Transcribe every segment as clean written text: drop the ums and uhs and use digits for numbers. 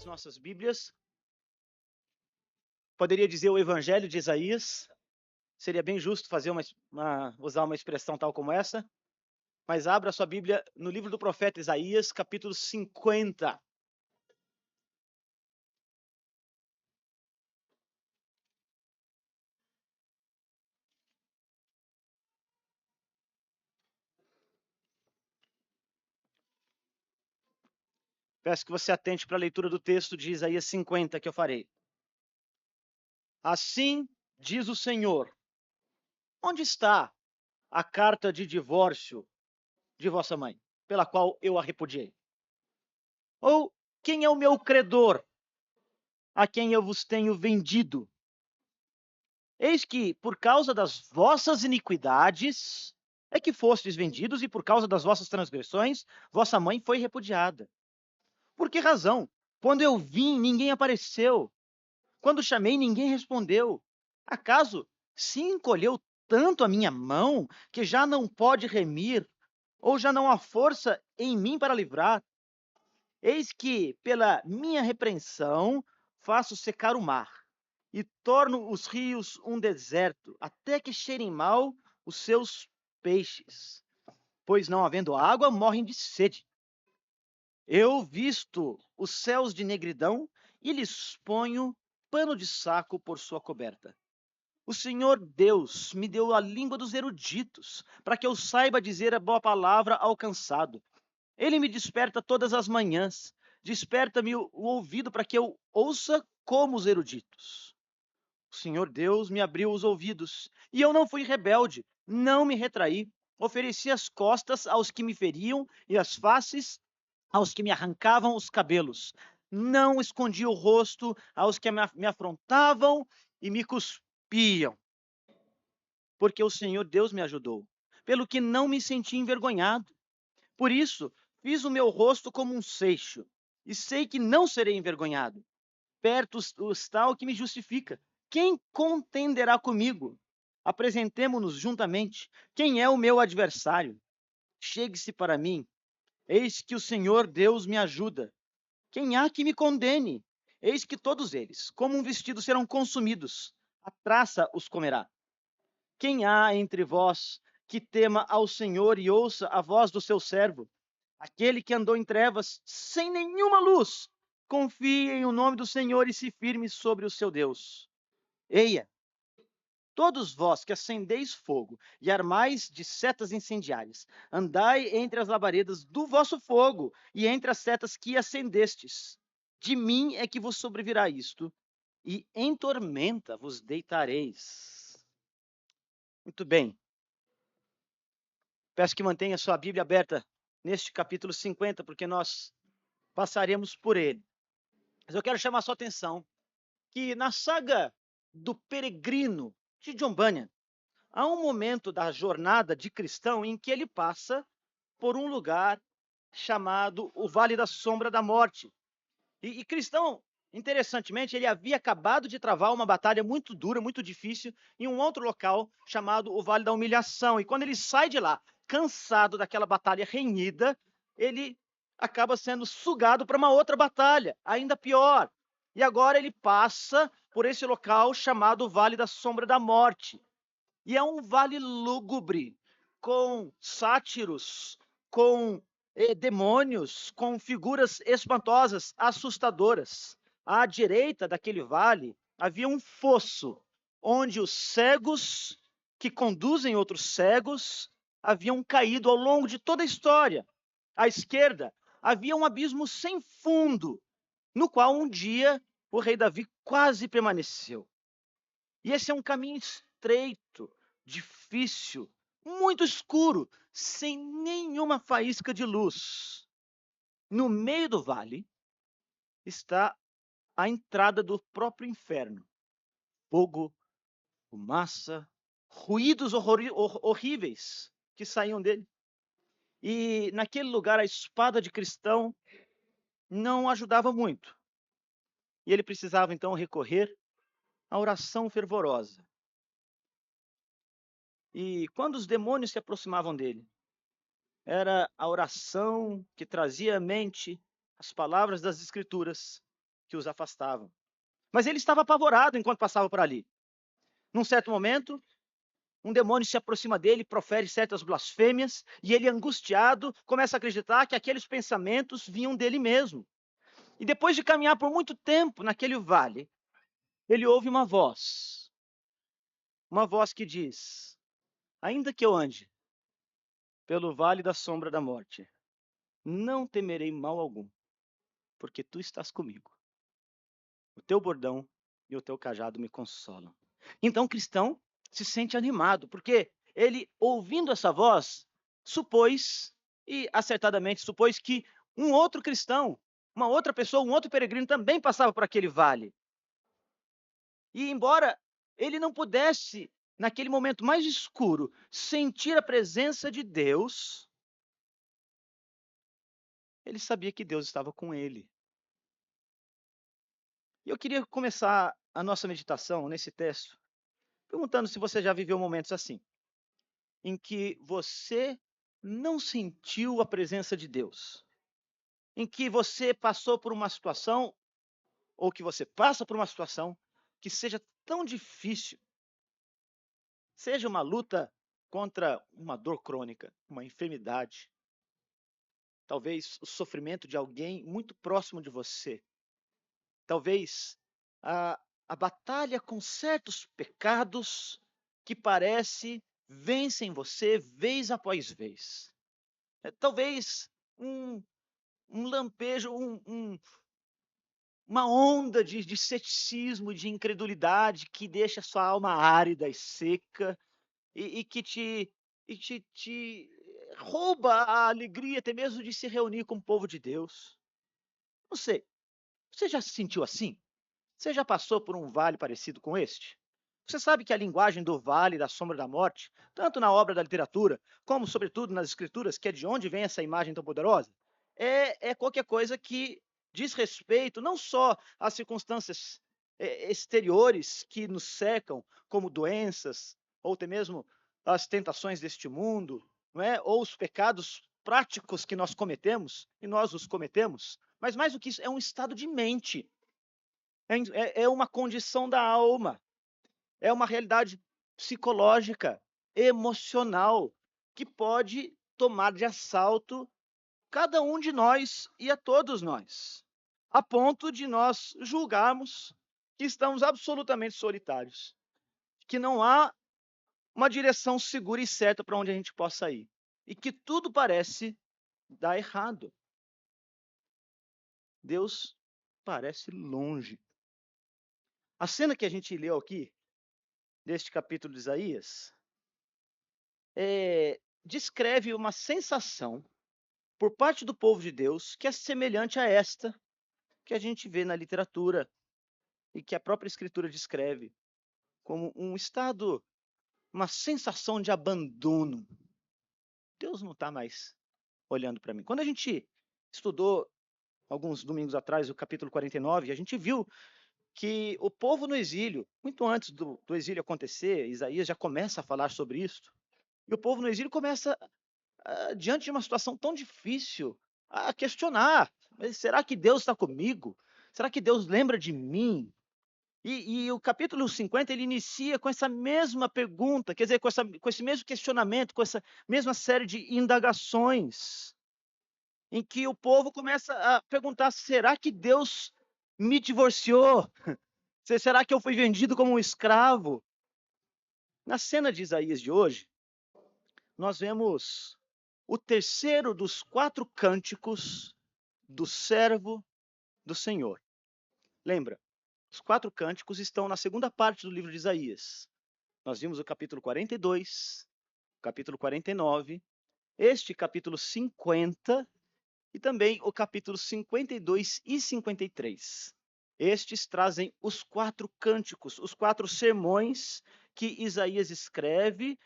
nossas Bíblias. Poderia dizer o Evangelho de Isaías. Seria bem justo fazer usar uma expressão tal como essa. Mas abra sua Bíblia no livro do profeta Isaías, capítulo 50. Peço que você atente para a leitura do texto de Isaías 50 que eu farei. Assim diz o Senhor: onde está a carta de divórcio de vossa mãe, pela qual eu a repudiei? Ou quem é o meu credor, a quem eu vos tenho vendido? Eis que, por causa das vossas iniquidades, é que fostes vendidos, e por causa das vossas transgressões, vossa mãe foi repudiada. Por que razão? Quando eu vim, ninguém apareceu. Quando chamei, ninguém respondeu. Acaso se encolheu tanto a minha mão que já não pode remir, ou já não há força em mim para livrar? Eis que, pela minha repreensão, faço secar o mar e torno os rios um deserto, até que cheirem mal os seus peixes. Pois não havendo água, morrem de sede. Eu visto os céus de negridão e lhes ponho pano de saco por sua coberta. O Senhor Deus me deu a língua dos eruditos, para que eu saiba dizer a boa palavra ao cansado. Ele me desperta todas as manhãs, desperta-me o ouvido para que eu ouça como os eruditos. O Senhor Deus me abriu os ouvidos, e eu não fui rebelde, não me retraí. Ofereci as costas aos que me feriam e as faces aos que me arrancavam os cabelos. Não escondi o rosto aos que me afrontavam e me cuspiam, porque o Senhor Deus me ajudou, pelo que não me senti envergonhado. Por isso, fiz o meu rosto como um seixo, e sei que não serei envergonhado. Perto está o que me justifica. Quem contenderá comigo? Apresentemo-nos juntamente. Quem é o meu adversário? Chegue-se para mim. Eis que o Senhor Deus me ajuda. Quem há que me condene? Eis que todos eles, como um vestido, serão consumidos. A traça os comerá. Quem há entre vós que tema ao Senhor e ouça a voz do seu servo? Aquele que andou em trevas sem nenhuma luz, confie em o nome do Senhor e se firme sobre o seu Deus. Eia, todos vós que acendeis fogo e armais de setas incendiárias, andai entre as labaredas do vosso fogo e entre as setas que acendestes. De mim é que vos sobrevirá isto, e em tormenta vos deitareis. Muito bem. Peço que mantenha sua Bíblia aberta neste capítulo 50, porque nós passaremos por ele. Mas eu quero chamar sua atenção que na saga do peregrino de John Bunyan, há um momento da jornada de cristão em que ele passa por um lugar chamado o Vale da Sombra da Morte. E cristão, interessantemente, ele havia acabado de travar uma batalha muito dura, muito difícil, em um outro local chamado o Vale da Humilhação. E quando ele sai de lá, cansado daquela batalha renhida, ele acaba sendo sugado para uma outra batalha, ainda pior. E agora ele passa por esse local chamado Vale da Sombra da Morte. E é um vale lúgubre, com sátiros, com demônios, com figuras espantosas, assustadoras. À direita daquele vale havia um fosso, onde os cegos que conduzem outros cegos haviam caído ao longo de toda a história. À esquerda havia um abismo sem fundo, no qual um dia o rei Davi quase permaneceu. E esse é um caminho estreito, difícil, muito escuro, sem nenhuma faísca de luz. No meio do vale está a entrada do próprio inferno. Fogo, fumaça, ruídos horríveis que saíam dele. E naquele lugar a espada de cristão não ajudava muito. E ele precisava então recorrer à oração fervorosa. E quando os demônios se aproximavam dele, era a oração que trazia à mente as palavras das Escrituras que os afastavam. Mas ele estava apavorado enquanto passava por ali. Num certo momento, um demônio se aproxima dele, profere certas blasfêmias, e ele, angustiado, começa a acreditar que aqueles pensamentos vinham dele mesmo. E depois de caminhar por muito tempo naquele vale, ele ouve uma voz que diz: ainda que eu ande pelo vale da sombra da morte, não temerei mal algum, porque tu estás comigo. O teu bordão e o teu cajado me consolam. Então o cristão se sente animado, porque ele, ouvindo essa voz, supôs, e acertadamente supôs, que um outro cristão, uma outra pessoa, um outro peregrino também passava por aquele vale. E embora ele não pudesse, naquele momento mais escuro, sentir a presença de Deus, ele sabia que Deus estava com ele. E eu queria começar a nossa meditação nesse texto perguntando se você já viveu momentos assim, em que você não sentiu a presença de Deus, em que você passou por uma situação, ou que você passa por uma situação, que seja tão difícil, seja uma luta contra uma dor crônica, uma enfermidade, talvez o sofrimento de alguém muito próximo de você, talvez a batalha com certos pecados que parece vencem você vez após vez. Talvez um, um lampejo, uma onda de ceticismo, de incredulidade que deixa sua alma árida e seca e que te rouba a alegria até mesmo de se reunir com o povo de Deus. Não sei, você já se sentiu assim? Você já passou por um vale parecido com este? Você sabe que a linguagem do vale da sombra da morte, tanto na obra da literatura, como sobretudo nas escrituras, que é de onde vem essa imagem tão poderosa, é qualquer coisa que diz respeito não só às circunstâncias exteriores que nos cercam, como doenças, ou até mesmo as tentações deste mundo, não é? Ou os pecados práticos que nós cometemos, e nós os cometemos, mas mais do que isso, é um estado de mente, é uma condição da alma, é uma realidade psicológica, emocional, que pode tomar de assalto cada um de nós e a todos nós, a ponto de nós julgarmos que estamos absolutamente solitários, que não há uma direção segura e certa para onde a gente possa ir, e que tudo parece dar errado. Deus parece longe. A cena que a gente leu aqui, deste capítulo de Isaías, descreve uma sensação por parte do povo de Deus que é semelhante a esta que a gente vê na literatura e que a própria Escritura descreve como um estado, uma sensação de abandono. Deus não está mais olhando para mim. Quando a gente estudou alguns domingos atrás o capítulo 49, a gente viu que o povo no exílio, muito antes do exílio acontecer, Isaías já começa a falar sobre isso, e o povo no exílio começa, diante de uma situação tão difícil, a questionar: mas será que Deus está comigo? Será que Deus lembra de mim? E o capítulo 50 ele inicia com essa mesma pergunta, quer dizer, com esse mesmo questionamento, com essa mesma série de indagações, em que o povo começa a perguntar: será que Deus me divorciou? Será que eu fui vendido como um escravo? Na cena de Isaías de hoje, nós vemos o terceiro dos 4 cânticos do servo do Senhor. Lembra, os 4 cânticos estão na segunda parte do livro de Isaías. Nós vimos o capítulo 42, o capítulo 49, este capítulo 50 e também o capítulo 52 e 53. Estes trazem os 4 cânticos, os 4 sermões que Isaías escreve,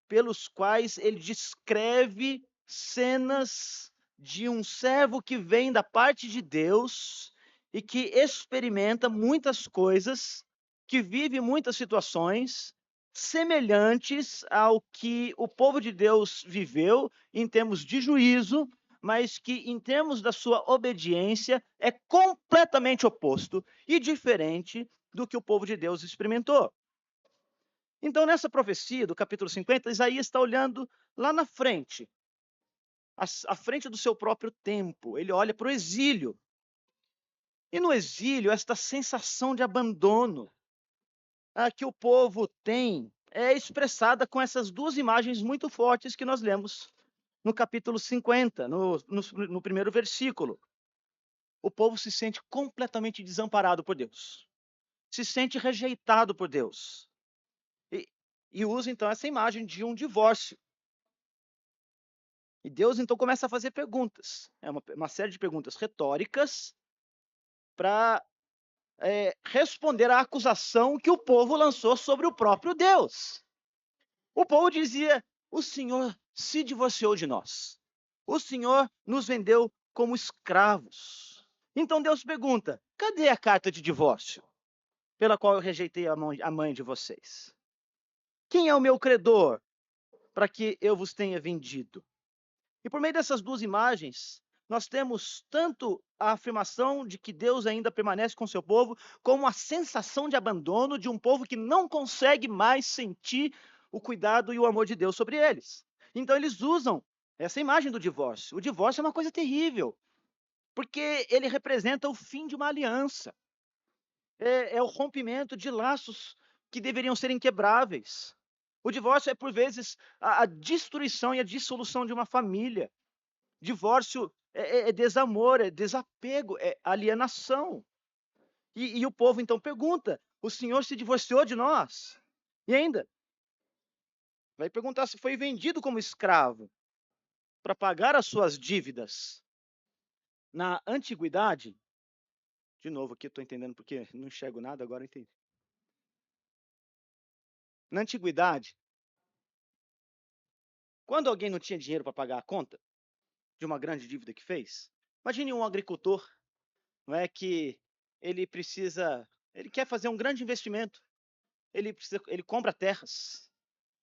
pelos quais ele descreve cenas de um servo que vem da parte de Deus e que experimenta muitas coisas, que vive muitas situações semelhantes ao que o povo de Deus viveu em termos de juízo, mas que, em termos da sua obediência, é completamente oposto e diferente do que o povo de Deus experimentou. Então, nessa profecia do capítulo 50, Isaías está olhando lá na frente, à frente do seu próprio tempo. Ele olha para o exílio. E no exílio, esta sensação de abandono que o povo tem é expressada com essas duas imagens muito fortes que nós lemos no capítulo 50, no primeiro versículo. O povo se sente completamente desamparado por Deus, se sente rejeitado por Deus. E, e usa então essa imagem de um divórcio. E Deus então começa a fazer perguntas, uma série de perguntas retóricas para responder à acusação que o povo lançou sobre o próprio Deus. O povo dizia: o Senhor se divorciou de nós, o Senhor nos vendeu como escravos. Então Deus pergunta: cadê a carta de divórcio pela qual eu rejeitei a mãe de vocês? Quem é o meu credor para que eu vos tenha vendido? E por meio dessas duas imagens, nós temos tanto a afirmação de que Deus ainda permanece com seu povo, como a sensação de abandono de um povo que não consegue mais sentir o cuidado e o amor de Deus sobre eles. Então eles usam essa imagem do divórcio. O divórcio é uma coisa terrível, porque ele representa o fim de uma aliança. É o rompimento de laços que deveriam ser inquebráveis. O divórcio é, por vezes, a destruição e a dissolução de uma família. Divórcio é desamor, é desapego, é alienação. E o povo então pergunta: o Senhor se divorciou de nós? E ainda vai perguntar se foi vendido como escravo para pagar as suas dívidas. Na antiguidade, de novo aqui eu estou entendendo porque não enxergo nada, agora eu entendi. Na antiguidade, quando alguém não tinha dinheiro para pagar a conta de uma grande dívida que fez, imagine um agricultor, não é, que ele quer fazer um grande investimento, ele compra terras,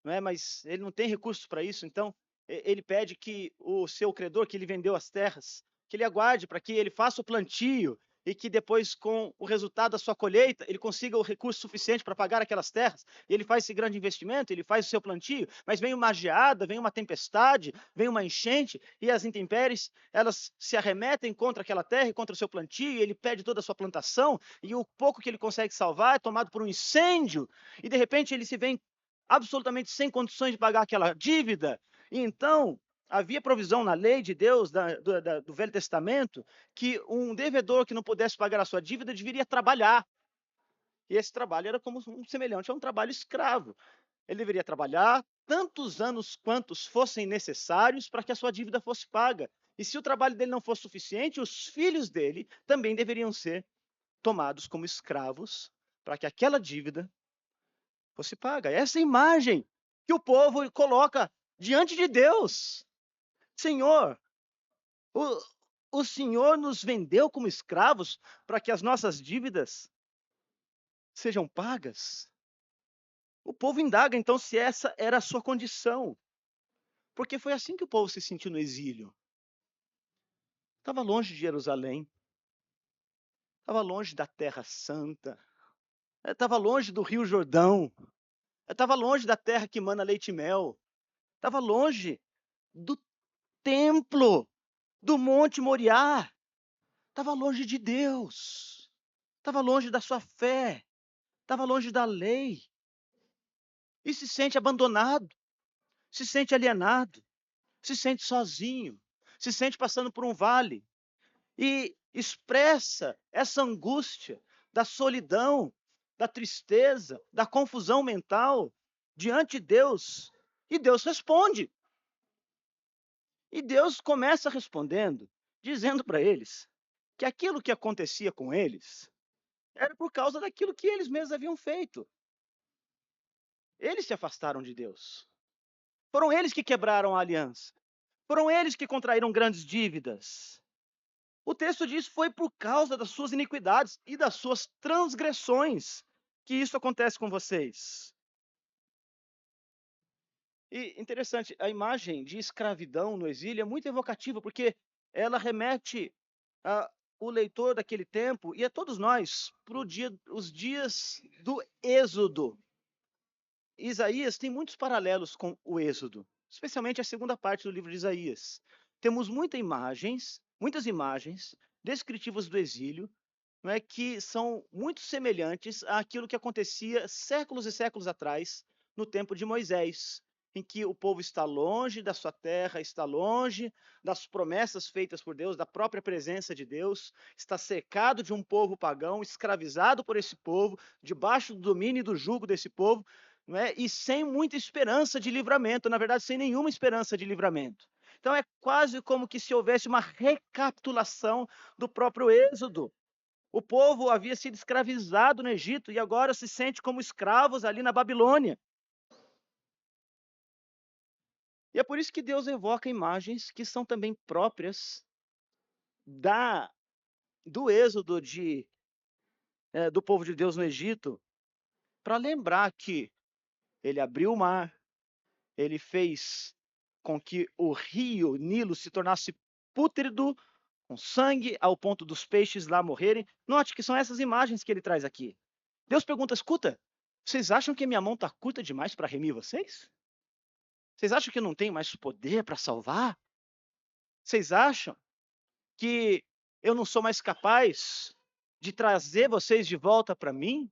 não é, mas ele não tem recursos para isso, então ele pede que o seu credor, que ele vendeu as terras, que ele aguarde para que ele faça o plantio e que depois, com o resultado da sua colheita, ele consiga o recurso suficiente para pagar aquelas terras. E ele faz esse grande investimento, ele faz o seu plantio, mas vem uma geada, vem uma tempestade, vem uma enchente, e as intempéries, elas se arremetem contra aquela terra e contra o seu plantio, e ele perde toda a sua plantação, e o pouco que ele consegue salvar é tomado por um incêndio, e de repente ele se vê absolutamente sem condições de pagar aquela dívida. E então, havia provisão na lei de Deus, do Velho Testamento, que um devedor que não pudesse pagar a sua dívida deveria trabalhar. E esse trabalho era como semelhante a um trabalho escravo. Ele deveria trabalhar tantos anos quantos fossem necessários para que a sua dívida fosse paga. E se o trabalho dele não fosse suficiente, os filhos dele também deveriam ser tomados como escravos para que aquela dívida fosse paga. Essa imagem que o povo coloca diante de Deus. Senhor, o, o Senhor nos vendeu como escravos para que as nossas dívidas sejam pagas? O povo indaga então se essa era a sua condição, porque foi assim que o povo se sentiu no exílio. Estava longe de Jerusalém, estava longe da Terra Santa, estava longe do Rio Jordão, estava longe da terra que mana leite e mel, estava longe do templo, do Monte Moriá, estava longe de Deus, estava longe da sua fé, estava longe da lei, e se sente abandonado, se sente alienado, se sente sozinho, se sente passando por um vale, e expressa essa angústia da solidão, da tristeza, da confusão mental diante de Deus, e Deus responde. E Deus começa respondendo, dizendo para eles que aquilo que acontecia com eles era por causa daquilo que eles mesmos haviam feito. Eles se afastaram de Deus. Foram eles que quebraram a aliança. Foram eles que contraíram grandes dívidas. O texto diz: foi por causa das suas iniquidades e das suas transgressões que isso acontece com vocês. E interessante, a imagem de escravidão no exílio é muito evocativa, porque ela remete o leitor daquele tempo e a todos nós para os dias do Êxodo. Isaías tem muitos paralelos com o Êxodo, especialmente a segunda parte do livro de Isaías. Temos muitas imagens descritivas do exílio, não é, que são muito semelhantes àquilo que acontecia séculos e séculos atrás, no tempo de Moisés, em que o povo está longe da sua terra, está longe das promessas feitas por Deus, da própria presença de Deus, está cercado de um povo pagão, escravizado por esse povo, debaixo do domínio e do jugo desse povo, não é? E sem muita esperança de livramento, na verdade, sem nenhuma esperança de livramento. Então é quase como que se houvesse uma recapitulação do próprio Êxodo. O povo havia sido escravizado no Egito e agora se sente como escravos ali na Babilônia. E é por isso que Deus evoca imagens que são também próprias do êxodo do povo de Deus no Egito, para lembrar que ele abriu o mar, ele fez com que o rio Nilo se tornasse pútrido, com sangue, ao ponto dos peixes lá morrerem. Note que são essas imagens que ele traz aqui. Deus pergunta: escuta, vocês acham que minha mão está curta demais para remir vocês? Vocês acham que eu não tenho mais poder para salvar? Vocês acham que eu não sou mais capaz de trazer vocês de volta para mim?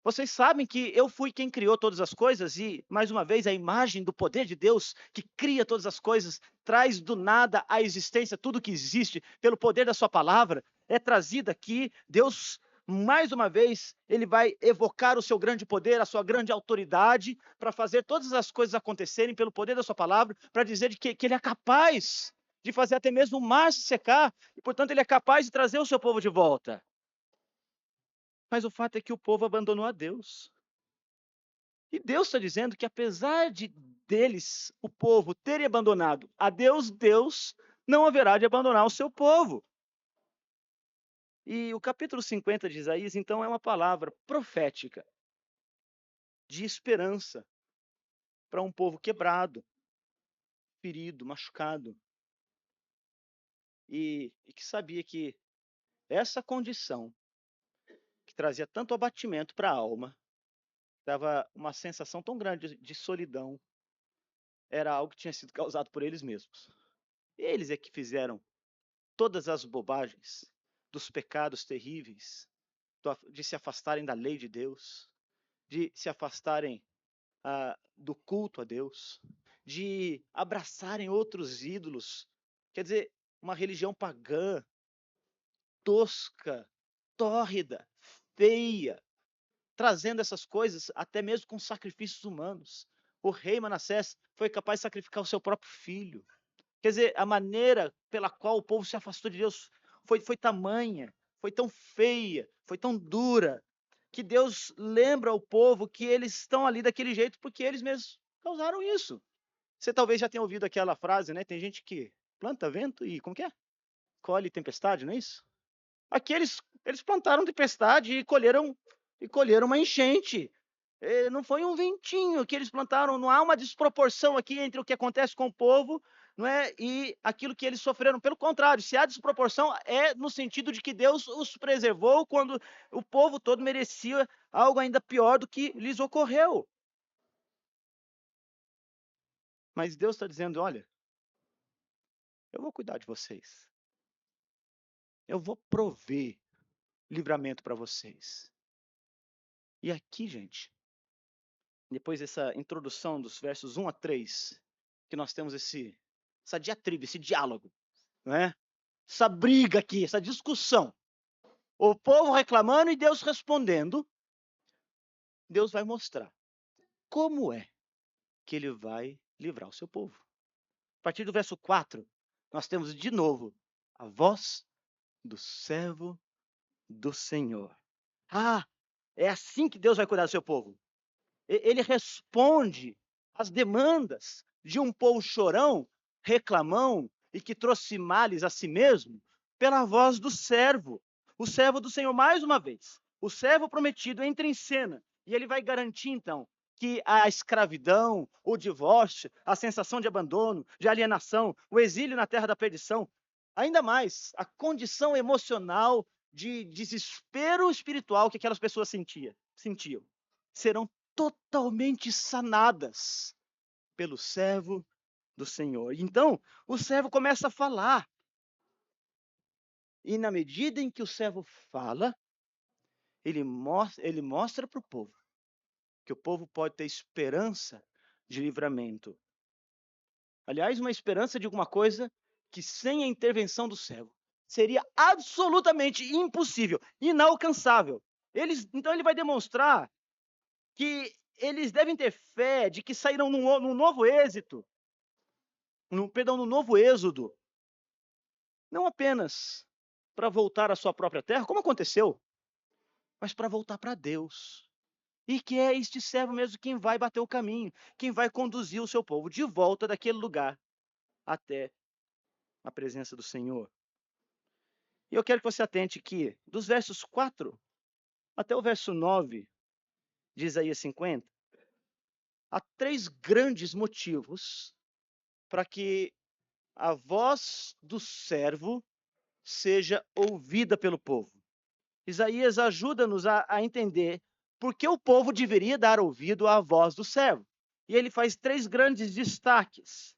Vocês sabem que eu fui quem criou todas as coisas e, mais uma vez, a imagem do poder de Deus que cria todas as coisas, traz do nada à existência tudo que existe pelo poder da sua palavra, é trazida aqui. Deus, mais uma vez, ele vai evocar o seu grande poder, a sua grande autoridade, para fazer todas as coisas acontecerem pelo poder da sua palavra, para dizer que ele é capaz de fazer até mesmo o mar se secar, e, portanto, ele é capaz de trazer o seu povo de volta. Mas o fato é que o povo abandonou a Deus. E Deus está dizendo que apesar de deles, o povo, terem abandonado a Deus, Deus não haverá de abandonar o seu povo. E o capítulo 50 de Isaías, então, é uma palavra profética de esperança para um povo quebrado, ferido, machucado. E que sabia que essa condição, que trazia tanto abatimento para a alma, dava uma sensação tão grande de solidão, era algo que tinha sido causado por eles mesmos. E eles é que fizeram todas as bobagens, dos pecados terríveis, de se afastarem da lei de Deus, de se afastarem do culto a Deus, de abraçarem outros ídolos, quer dizer, uma religião pagã, tosca, tórrida, feia, trazendo essas coisas até mesmo com sacrifícios humanos. O rei Manassés foi capaz de sacrificar o seu próprio filho. Quer dizer, a maneira pela qual o povo se afastou de Deus foi tamanha, foi tão feia, foi tão dura, que Deus lembra ao povo que eles estão ali daquele jeito porque eles mesmos causaram isso. Você talvez já tenha ouvido aquela frase, né? Tem gente que planta vento e, como que é? Colhe tempestade, não é isso? Aqui eles plantaram tempestade e colheram uma enchente. Não foi um ventinho que eles plantaram, não há uma desproporção aqui entre o que acontece com o povo, não é, e aquilo que eles sofreram. Pelo contrário, se há desproporção, é no sentido de que Deus os preservou quando o povo todo merecia algo ainda pior do que lhes ocorreu. Mas Deus está dizendo: olha, eu vou cuidar de vocês. Eu vou prover livramento para vocês. E aqui, gente, depois dessa introdução dos versos 1 a 3, que nós temos essa diatriba, esse diálogo, não é? Essa briga aqui, essa discussão. O povo reclamando e Deus respondendo. Deus vai mostrar como é que ele vai livrar o seu povo. A partir do verso 4, nós temos de novo a voz do servo do Senhor. É assim que Deus vai cuidar do seu povo. Ele responde às demandas de um povo chorão, reclamão e que trouxe males a si mesmo, pela voz do servo, o servo do Senhor. Mais uma vez, o servo prometido entra em cena e ele vai garantir então que a escravidão, o divórcio, a sensação de abandono, de alienação, o exílio na terra da perdição ainda mais a condição emocional de desespero espiritual que aquelas pessoas sentiam. Serão totalmente sanadas pelo servo do Senhor. Então, o servo começa a falar. E na medida em que o servo fala, ele mostra para o povo que o povo pode ter esperança de livramento. Aliás, uma esperança de alguma coisa que sem a intervenção do servo seria absolutamente impossível, inalcançável. Então ele vai demonstrar que eles devem ter fé de que sairão num novo êxito, num novo êxodo, não apenas para voltar à sua própria terra, como aconteceu, mas para voltar para Deus. E que é este servo mesmo quem vai bater o caminho, quem vai conduzir o seu povo de volta daquele lugar até a presença do Senhor. E eu quero que você atente que, dos versos 4 até o verso 9 de Isaías 50, há 3 grandes motivos para que a voz do servo seja ouvida pelo povo. Isaías ajuda-nos a entender por que o povo deveria dar ouvido à voz do servo. E ele faz 3 grandes destaques.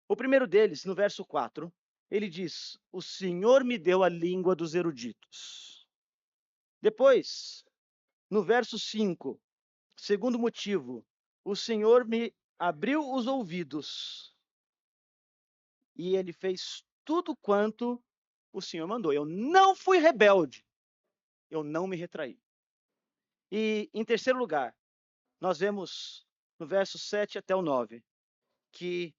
O primeiro deles, no verso 4, ele diz: O Senhor me deu a língua dos eruditos. Depois, no verso 5, segundo motivo, o Senhor me abriu os ouvidos e ele fez tudo quanto o Senhor mandou. Eu não fui rebelde, eu não me retraí. E, em terceiro lugar, nós vemos no verso 7 até o 9 que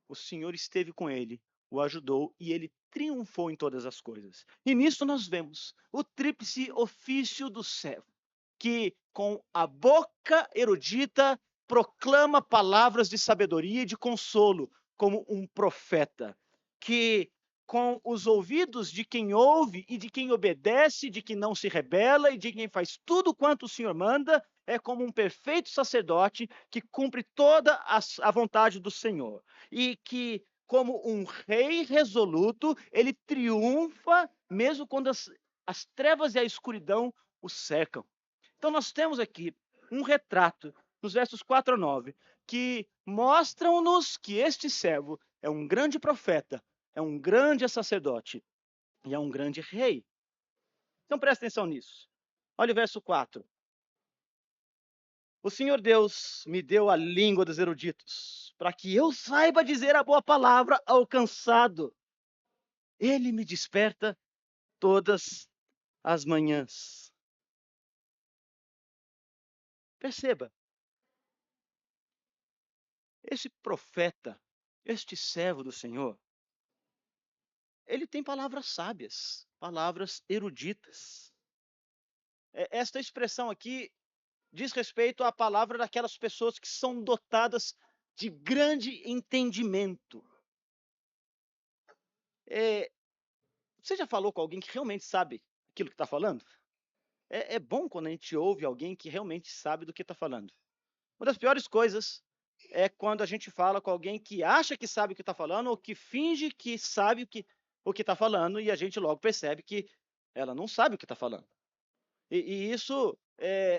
o Senhor esteve com ele, o ajudou e ele triunfou em todas as coisas. E nisso nós vemos o tríplice ofício do servo, que com a boca erudita proclama palavras de sabedoria e de consolo, como um profeta, que com os ouvidos de quem ouve e de quem obedece, de quem não se rebela e de quem faz tudo quanto o Senhor manda, é como um perfeito sacerdote que cumpre toda a vontade do Senhor. E que, como um rei resoluto, ele triunfa mesmo quando as trevas e a escuridão o cercam. Então, nós temos aqui um retrato, nos versos 4 a 9, que mostram-nos que este servo é um grande profeta, é um grande sacerdote e é um grande rei. Então, presta atenção nisso. Olha o verso 4. O Senhor Deus me deu a língua dos eruditos, para que eu saiba dizer a boa palavra ao cansado. Ele me desperta todas as manhãs. Perceba, esse profeta, este servo do Senhor, ele tem palavras sábias, palavras eruditas. Esta expressão aqui diz respeito à palavra daquelas pessoas que são dotadas de grande entendimento. Você já falou com alguém que realmente sabe aquilo que está falando? É bom quando a gente ouve alguém que realmente sabe do que está falando. Uma das piores coisas é quando a gente fala com alguém que acha que sabe o que está falando ou que finge que sabe o que está falando e a gente logo percebe que ela não sabe o que está falando. E isso,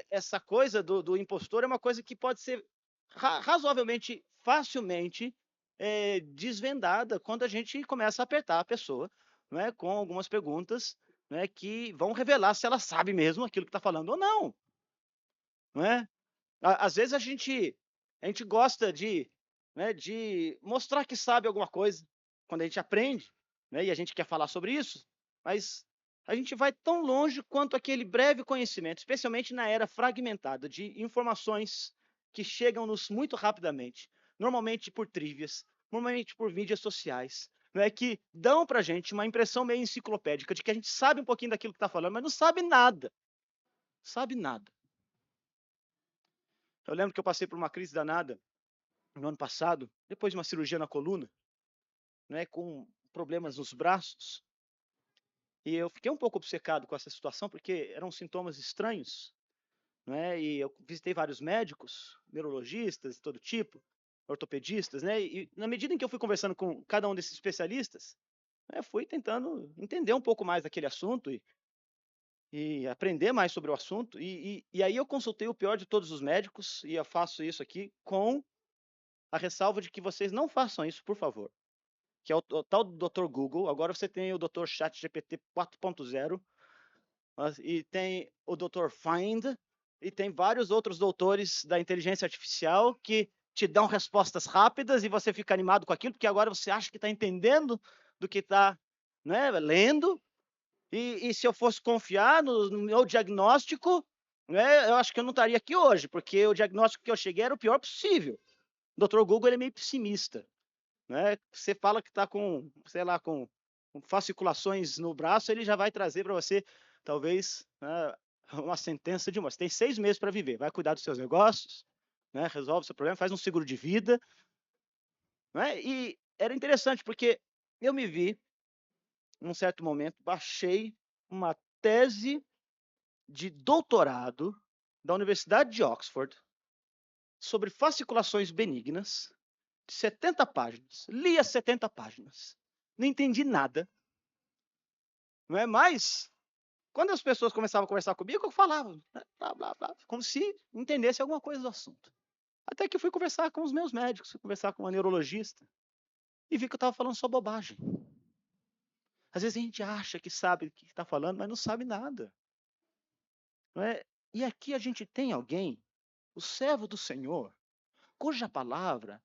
essa coisa do impostor é uma coisa que pode ser razoavelmente, facilmente desvendada quando a gente começa a apertar a pessoa, não é, com algumas perguntas, não é, que vão revelar se ela sabe mesmo aquilo que está falando ou não, não é? Às vezes a gente gosta de mostrar que sabe alguma coisa quando a gente aprende, né, e a gente quer falar sobre isso, mas a gente vai tão longe quanto aquele breve conhecimento, especialmente na era fragmentada de informações que chegam-nos muito rapidamente, normalmente por trivias, normalmente por mídias sociais, não é, que dão para a gente uma impressão meio enciclopédica de que a gente sabe um pouquinho daquilo que está falando, mas não sabe nada, sabe nada. Eu lembro que eu passei por uma crise danada no ano passado, depois de uma cirurgia na coluna, né, com problemas nos braços. E eu fiquei um pouco obcecado com essa situação, porque eram sintomas estranhos, né? E eu visitei vários médicos, neurologistas de todo tipo, ortopedistas, né? E na medida em que eu fui conversando com cada um desses especialistas, Fui tentando entender um pouco mais daquele assunto e aprender mais sobre o assunto. E aí eu consultei o pior de todos os médicos, e eu faço isso aqui com a ressalva de que vocês não façam isso, por favor. Que é o tal do Dr. Google. Agora você tem o Dr. ChatGPT 4.0, e tem o Dr. Find, e tem vários outros doutores da inteligência artificial que te dão respostas rápidas e você fica animado com aquilo, porque agora você acha que está entendendo do que está, né, lendo. E se eu fosse confiar no meu diagnóstico, né, eu acho que eu não estaria aqui hoje, porque o diagnóstico que eu cheguei era o pior possível. O Dr. Google ele é meio pessimista, né? Você fala que está com, sei lá, com fasciculações no braço, ele já vai trazer para você, talvez, né, uma sentença de morte. Você tem 6 meses para viver, vai cuidar dos seus negócios, né, resolve o seu problema, faz um seguro de vida, né? E era interessante, porque eu me vi, num certo momento, baixei uma tese de doutorado da Universidade de Oxford sobre fasciculações benignas, de 70 páginas. Li as 70 páginas. Não entendi nada. Não é? Mas, quando as pessoas começavam a conversar comigo, eu falava, né, blá, blá, blá, como se entendesse alguma coisa do assunto. Até que eu fui conversar com os meus médicos, fui conversar com uma neurologista, e vi que eu estava falando só bobagem. Às vezes a gente acha que sabe o que está falando, mas não sabe nada. Não é? E aqui a gente tem alguém, o servo do Senhor, cuja palavra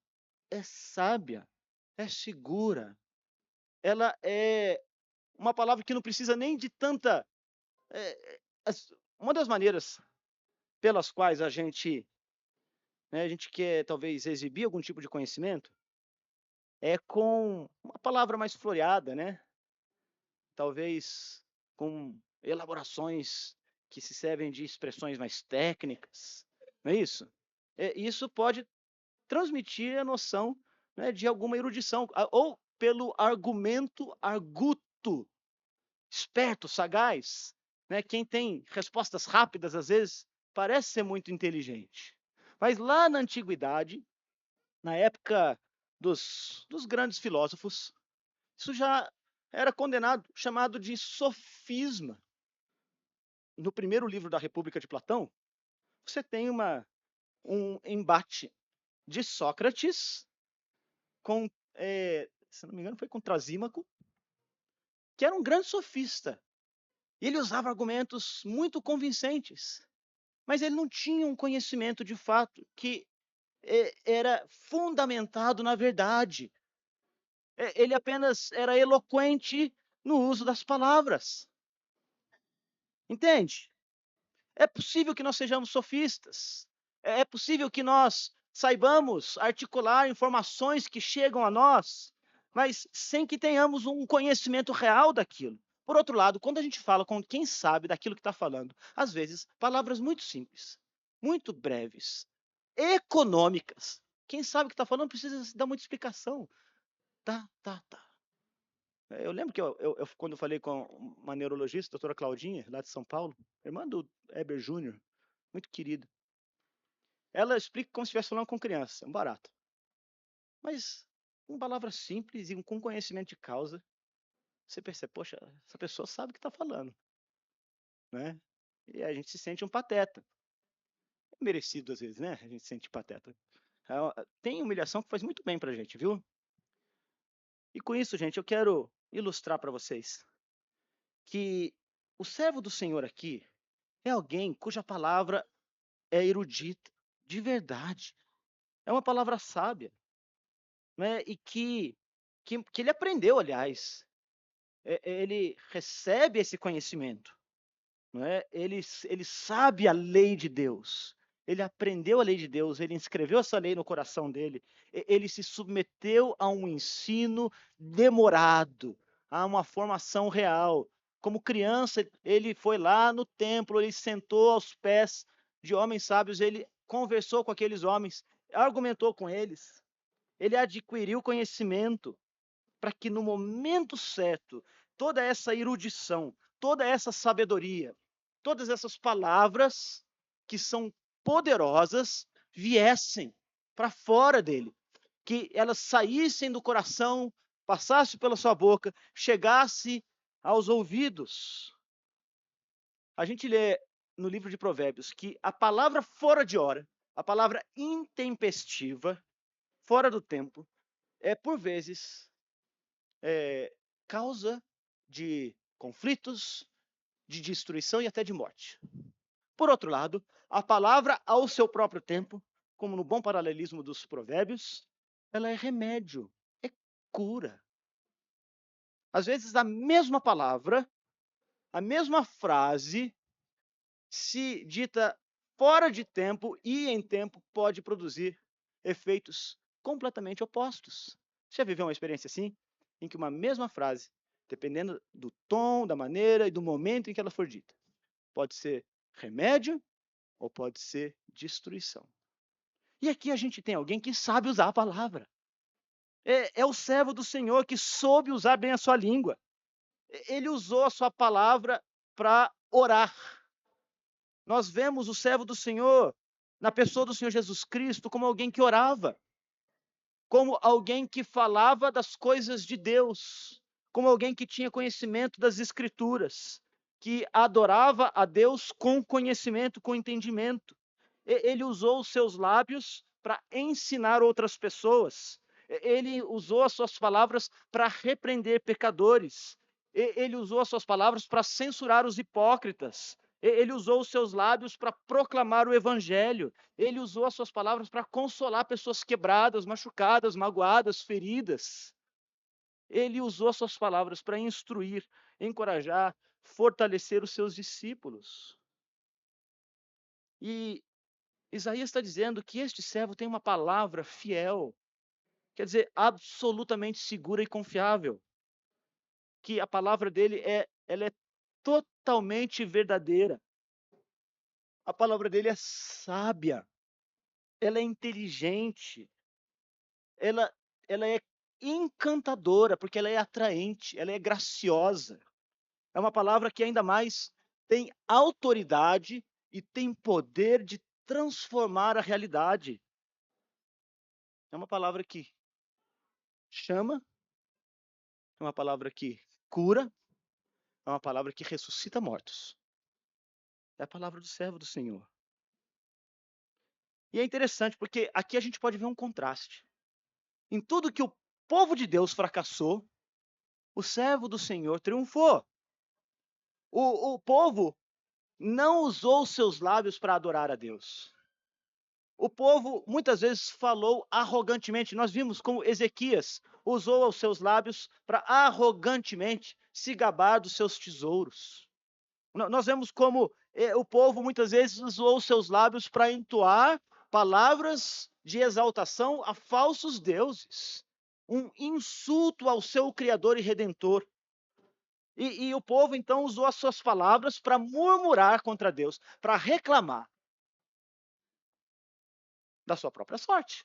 é sábia, é segura, ela é uma palavra que não precisa nem de tanta. Uma das maneiras pelas quais a gente quer talvez exibir algum tipo de conhecimento é com uma palavra mais floreada, né? Talvez com elaborações que se servem de expressões mais técnicas, não é isso? Isso pode transmitir a noção, né, de alguma erudição, ou pelo argumento arguto, esperto, sagaz, né? Quem tem respostas rápidas, às vezes, parece ser muito inteligente. Mas lá na antiguidade, na época dos grandes filósofos, isso já era condenado, chamado de sofisma. No primeiro livro da República de Platão, você tem um embate de Sócrates com, se não me engano, foi com Trasímaco, que era um grande sofista. E ele usava argumentos muito convincentes, mas ele não tinha um conhecimento de fato que era fundamentado na verdade. Ele apenas era eloquente no uso das palavras. Entende? É possível que nós sejamos sofistas. É possível que nós saibamos articular informações que chegam a nós, mas sem que tenhamos um conhecimento real daquilo. Por outro lado, quando a gente fala com quem sabe daquilo que está falando, às vezes, palavras muito simples, muito breves, econômicas. Quem sabe o que está falando não precisa dar muita explicação. Tá, tá, tá. Eu lembro que quando eu falei com uma neurologista, a doutora Claudinha, lá de São Paulo, irmã do Heber Júnior, muito querida. Ela explica como se estivesse falando com criança, um barato. Mas com palavras simples e com conhecimento de causa, você percebe, poxa, essa pessoa sabe o que está falando, né? E a gente se sente um pateta. É merecido às vezes, né? A gente se sente pateta. Tem humilhação que faz muito bem pra gente, viu? E com isso, gente, eu quero ilustrar para vocês que o servo do Senhor aqui é alguém cuja palavra é erudita, de verdade. É uma palavra sábia, né? E que ele aprendeu, aliás. Ele recebe esse conhecimento, não é? Ele sabe a lei de Deus. Ele aprendeu a lei de Deus, ele inscreveu essa lei no coração dele. Ele se submeteu a um ensino demorado, a uma formação real. Como criança, ele foi lá no templo, ele sentou aos pés de homens sábios, ele conversou com aqueles homens, argumentou com eles. Ele adquiriu conhecimento para que no momento certo, toda essa erudição, toda essa sabedoria, todas essas palavras que são poderosas viessem para fora dele, que elas saíssem do coração passasse pela sua boca, chegasse aos ouvidos. A gente lê no livro de Provérbios que a palavra fora de hora, a palavra intempestiva, fora do tempo, é por vezes causa de conflitos, de destruição e até de morte. Por outro lado, a palavra ao seu próprio tempo, como no bom paralelismo dos provérbios, ela é remédio, é cura. Às vezes a mesma palavra, a mesma frase, se dita fora de tempo e em tempo, pode produzir efeitos completamente opostos. Você já viveu uma experiência assim? Em que uma mesma frase, dependendo do tom, da maneira e do momento em que ela for dita, pode ser remédio ou pode ser destruição. E aqui a gente tem alguém que sabe usar a palavra. É o servo do Senhor que soube usar bem a sua língua. Ele usou a sua palavra para orar. Nós vemos o servo do Senhor, na pessoa do Senhor Jesus Cristo, como alguém que orava, como alguém que falava das coisas de Deus, como alguém que tinha conhecimento das Escrituras, que adorava a Deus com conhecimento, com entendimento. Ele usou os seus lábios para ensinar outras pessoas. Ele usou as suas palavras para repreender pecadores. Ele usou as suas palavras para censurar os hipócritas. Ele usou os seus lábios para proclamar o evangelho. Ele usou as suas palavras para consolar pessoas quebradas, machucadas, magoadas, feridas. Ele usou as suas palavras para instruir, encorajar, fortalecer os seus discípulos. E Isaías está dizendo que este servo tem uma palavra fiel, quer dizer, absolutamente segura e confiável, que a palavra dele ela é totalmente verdadeira. A palavra dele é sábia, ela é inteligente, ela, ela é encantadora, porque ela é atraente, ela é graciosa. É uma palavra que ainda mais tem autoridade e tem poder de transformar a realidade. É uma palavra que chama, é uma palavra que cura, é uma palavra que ressuscita mortos. É a palavra do servo do Senhor. E é interessante porque aqui a gente pode ver um contraste. Em tudo que o povo de Deus fracassou, o servo do Senhor triunfou. O povo não usou os seus lábios para adorar a Deus. O povo muitas vezes falou arrogantemente. Nós vimos como Ezequias usou os seus lábios para arrogantemente se gabar dos seus tesouros. Nós vemos como o povo muitas vezes usou os seus lábios para entoar palavras de exaltação a falsos deuses, um insulto ao seu Criador e Redentor. E o povo então usou as suas palavras para murmurar contra Deus, para reclamar da sua própria sorte.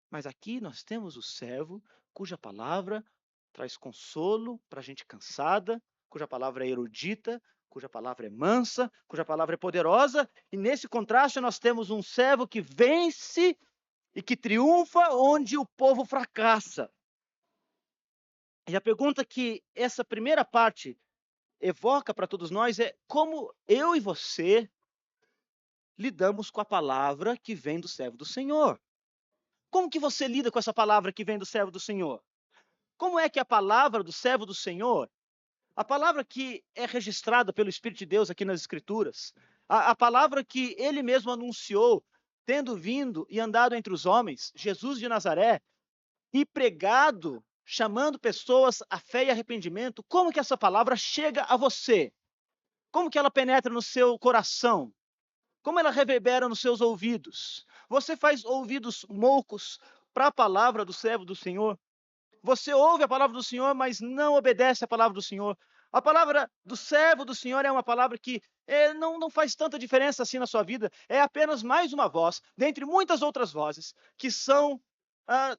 Mas aqui nós temos o servo cuja palavra traz consolo para a gente cansada, cuja palavra é erudita, cuja palavra é mansa, cuja palavra é poderosa, e nesse contraste nós temos um servo que vence e que triunfa onde o povo fracassa. E a pergunta que essa primeira parte evoca para todos nós é como eu e você lidamos com a palavra que vem do servo do Senhor. Como que você lida com essa palavra que vem do servo do Senhor? Como é que a palavra do servo do Senhor, a palavra que é registrada pelo Espírito de Deus aqui nas Escrituras, a palavra que ele mesmo anunciou, tendo vindo e andado entre os homens, Jesus de Nazaré, e pregado, chamando pessoas a fé e arrependimento, como que essa palavra chega a você? Como que ela penetra no seu coração? Como ela reverbera nos seus ouvidos? Você faz ouvidos moucos para a palavra do servo do Senhor? Você ouve a palavra do Senhor, mas não obedece à palavra do Senhor. A palavra do servo do Senhor é uma palavra que não faz tanta diferença assim na sua vida. É apenas mais uma voz, dentre muitas outras vozes, que são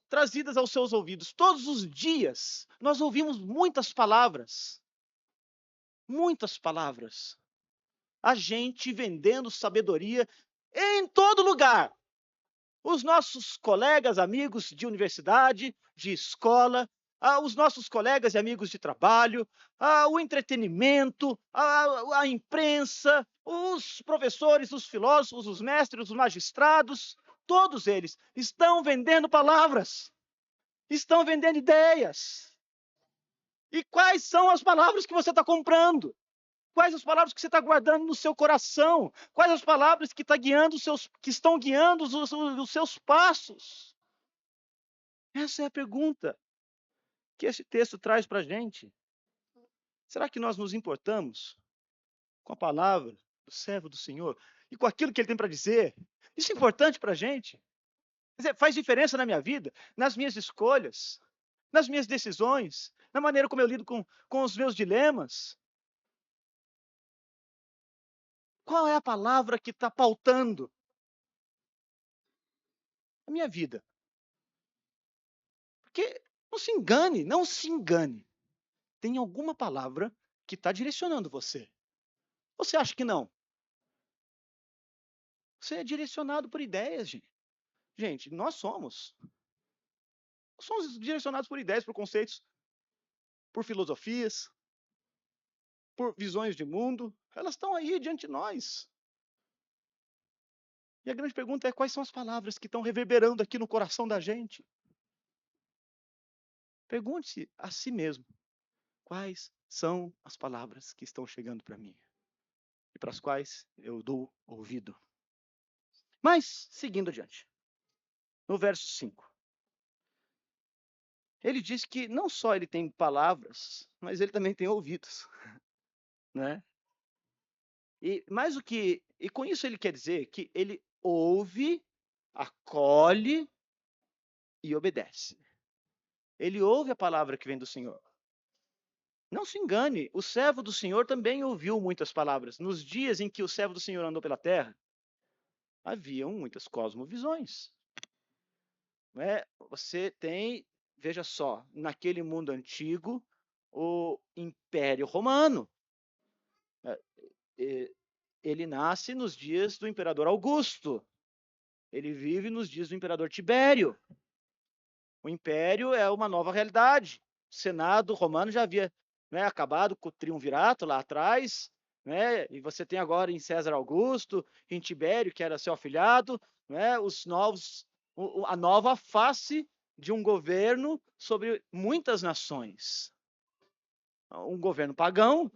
trazidas aos seus ouvidos. Todos os dias, nós ouvimos muitas palavras. Muitas palavras. A gente vendendo sabedoria em todo lugar. os nossos colegas, amigos de universidade, de escola, os nossos colegas e amigos de trabalho, o entretenimento, a imprensa, os professores, os filósofos, os mestres, os magistrados, todos eles estão vendendo palavras, estão vendendo ideias. E quais são as palavras que você está comprando? Quais as palavras que você está guardando no seu coração? Quais as palavras que, que estão guiando os seus passos? Essa é a pergunta que esse texto traz para a gente. Será que nós nos importamos com a palavra do servo do Senhor e com aquilo que ele tem para dizer? Isso é importante para a gente. Quer dizer, faz diferença na minha vida, nas minhas escolhas, nas minhas decisões, na maneira como eu lido com os meus dilemas. Qual é a palavra que está pautando a minha vida? Porque não se engane, não se engane. Tem alguma palavra que está direcionando você. Você acha que não? Você é direcionado por ideias, gente. Gente, nós somos. Somos direcionados por ideias, por conceitos, por filosofias, por visões de mundo. Elas estão aí diante de nós. E a grande pergunta é: quais são as palavras que estão reverberando aqui no coração da gente? Pergunte-se a si mesmo: quais são as palavras que estão chegando para mim e para as quais eu dou ouvido? Mas, seguindo adiante, no verso 5, ele diz que não só ele tem palavras, mas ele também tem ouvidos, né? E com isso ele quer dizer que ele ouve, acolhe e obedece. Ele ouve a palavra que vem do Senhor. Não se engane, o servo do Senhor também ouviu muitas palavras. Nos dias em que o servo do Senhor andou pela terra, haviam muitas cosmovisões. Você tem, veja só, naquele mundo antigo, o Império Romano. Ele nasce nos dias do imperador Augusto. Ele vive nos dias do imperador Tibério. O império é uma nova realidade. O Senado romano já havia acabado com o triunvirato lá atrás, e você tem agora em César Augusto, em Tibério, que era seu afilhado, a nova face de um governo sobre muitas nações. Um governo pagão,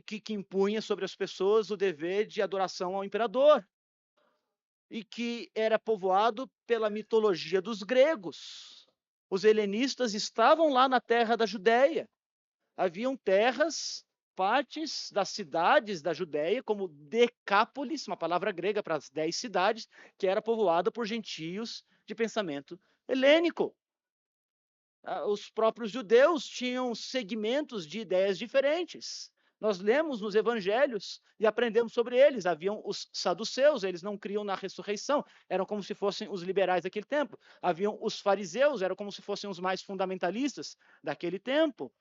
que impunha sobre as pessoas o dever de adoração ao imperador, e que era povoado pela mitologia dos gregos. Os helenistas estavam lá na terra da Judéia. Haviam terras, partes das cidades da Judéia, como Decápolis, uma palavra grega para as 10 cidades, que era povoada por gentios de pensamento helênico. Os próprios judeus tinham segmentos de ideias diferentes. Nós lemos nos evangelhos e aprendemos sobre eles. Haviam os saduceus, eles não criam na ressurreição, eram como se fossem os liberais daquele tempo. Haviam os fariseus, eram como se fossem os mais fundamentalistas daquele tempo,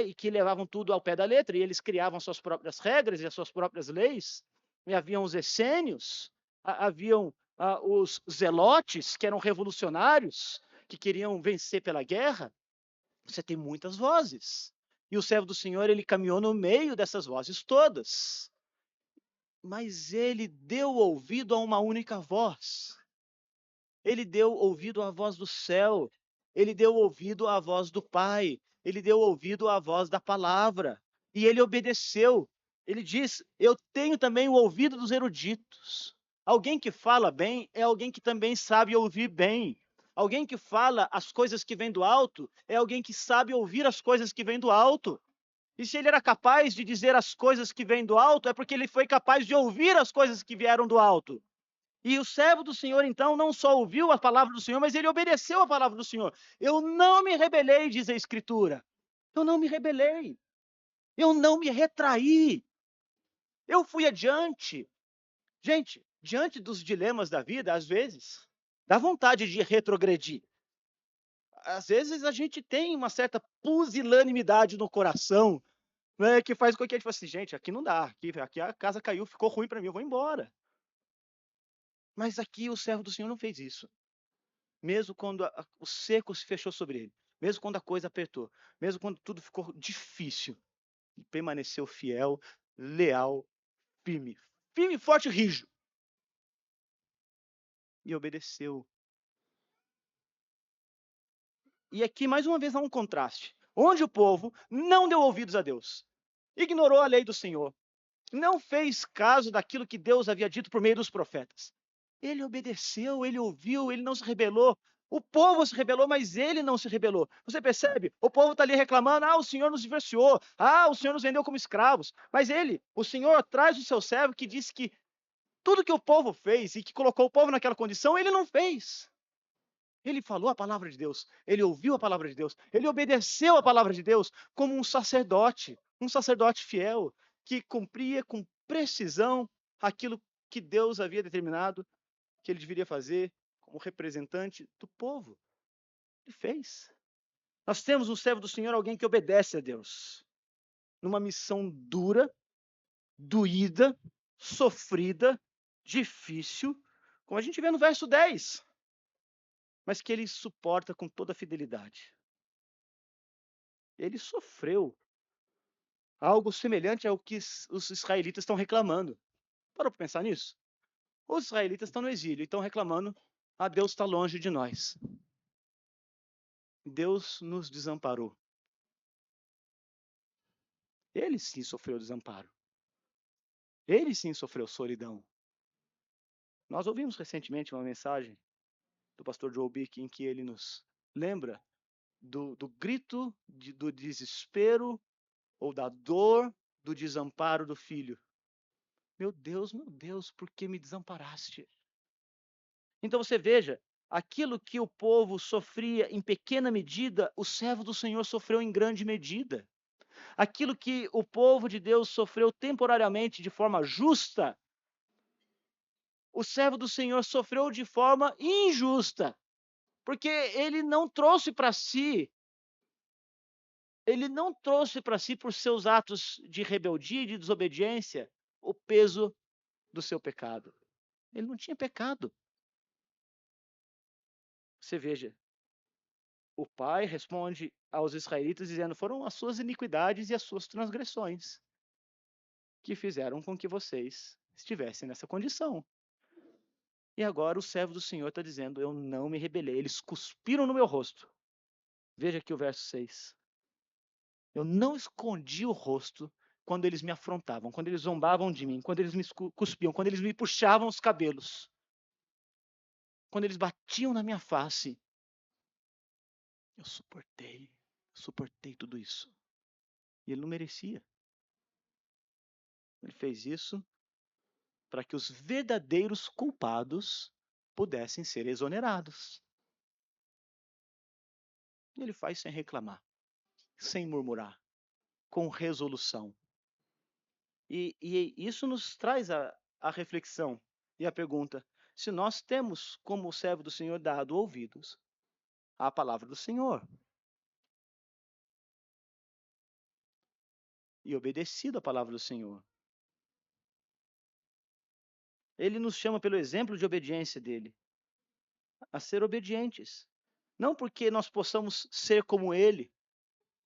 e que levavam tudo ao pé da letra, e eles criavam suas próprias regras e as suas próprias leis. E haviam os essênios, haviam os zelotes, que eram revolucionários, que queriam vencer pela guerra. Você tem muitas vozes. E o servo do Senhor, ele caminhou no meio dessas vozes todas. Mas ele deu ouvido a uma única voz. Ele deu ouvido à voz do céu. Ele deu ouvido à voz do Pai. Ele deu ouvido à voz da palavra. E ele obedeceu. Ele diz: eu tenho também o ouvido dos eruditos. Alguém que fala bem é alguém que também sabe ouvir bem. Alguém que fala as coisas que vêm do alto é alguém que sabe ouvir as coisas que vêm do alto. E se ele era capaz de dizer as coisas que vêm do alto, é porque ele foi capaz de ouvir as coisas que vieram do alto. E o servo do Senhor, então, não só ouviu a palavra do Senhor, mas ele obedeceu a palavra do Senhor. Eu não me rebelei, diz a Escritura. Eu não me rebelei. Eu não me retraí. Eu fui adiante. Gente, diante dos dilemas da vida, às vezes, dá vontade de retrogredir. Às vezes a gente tem uma certa pusilanimidade no coração, que faz com que a gente fale assim: gente, aqui não dá, aqui a casa caiu, ficou ruim para mim, eu vou embora. Mas aqui o servo do Senhor não fez isso. Mesmo quando o cerco se fechou sobre ele, mesmo quando a coisa apertou, mesmo quando tudo ficou difícil, ele permaneceu fiel, leal, firme, firme, forte e rijo. E obedeceu. E aqui, mais uma vez, há um contraste. Onde o povo não deu ouvidos a Deus, ignorou a lei do Senhor, não fez caso daquilo que Deus havia dito por meio dos profetas. Ele obedeceu, ele ouviu, ele não se rebelou. O povo se rebelou, mas ele não se rebelou. Você percebe? O povo está ali reclamando: o Senhor nos divorciou, o Senhor nos vendeu como escravos. Mas ele, o Senhor, traz o seu servo que disse que tudo que o povo fez e que colocou o povo naquela condição, ele não fez. Ele falou a palavra de Deus, ele ouviu a palavra de Deus, ele obedeceu a palavra de Deus como um sacerdote fiel, que cumpria com precisão aquilo que Deus havia determinado que ele deveria fazer como representante do povo. Ele fez. Nós temos um servo do Senhor, alguém que obedece a Deus, numa missão dura, doída, sofrida, difícil, como a gente vê no verso 10, mas que ele suporta com toda a fidelidade. Ele sofreu algo semelhante ao que os israelitas estão reclamando. Parou para pensar nisso? Os israelitas estão no exílio e estão reclamando: Deus está longe de nós. Deus nos desamparou. Ele sim sofreu desamparo. Ele sim sofreu solidão. Nós ouvimos recentemente uma mensagem do pastor Joe Bick em que ele nos lembra do grito do desespero ou da dor do desamparo do filho. Meu Deus, por que me desamparaste? Então você veja, aquilo que o povo sofria em pequena medida, o servo do Senhor sofreu em grande medida. Aquilo que o povo de Deus sofreu temporariamente de forma justa, o servo do Senhor sofreu de forma injusta, porque ele não trouxe para si, por seus atos de rebeldia e de desobediência, o peso do seu pecado. Ele não tinha pecado. Você veja, o pai responde aos israelitas dizendo: foram as suas iniquidades e as suas transgressões que fizeram com que vocês estivessem nessa condição. E agora o servo do Senhor está dizendo: eu não me rebelei. Eles cuspiram no meu rosto. Veja aqui o verso 6. Eu não escondi o rosto quando eles me afrontavam, quando eles zombavam de mim, quando eles me cuspiam, quando eles me puxavam os cabelos, quando eles batiam na minha face. Eu suportei tudo isso. E ele não merecia. Ele fez isso para que os verdadeiros culpados pudessem ser exonerados. E ele faz sem reclamar, sem murmurar, com resolução. E isso nos traz a reflexão e a pergunta: se nós temos, como servo do Senhor, dado ouvidos à palavra do Senhor e obedecido à palavra do Senhor. Ele nos chama pelo exemplo de obediência dele, a ser obedientes. Não porque nós possamos ser como ele,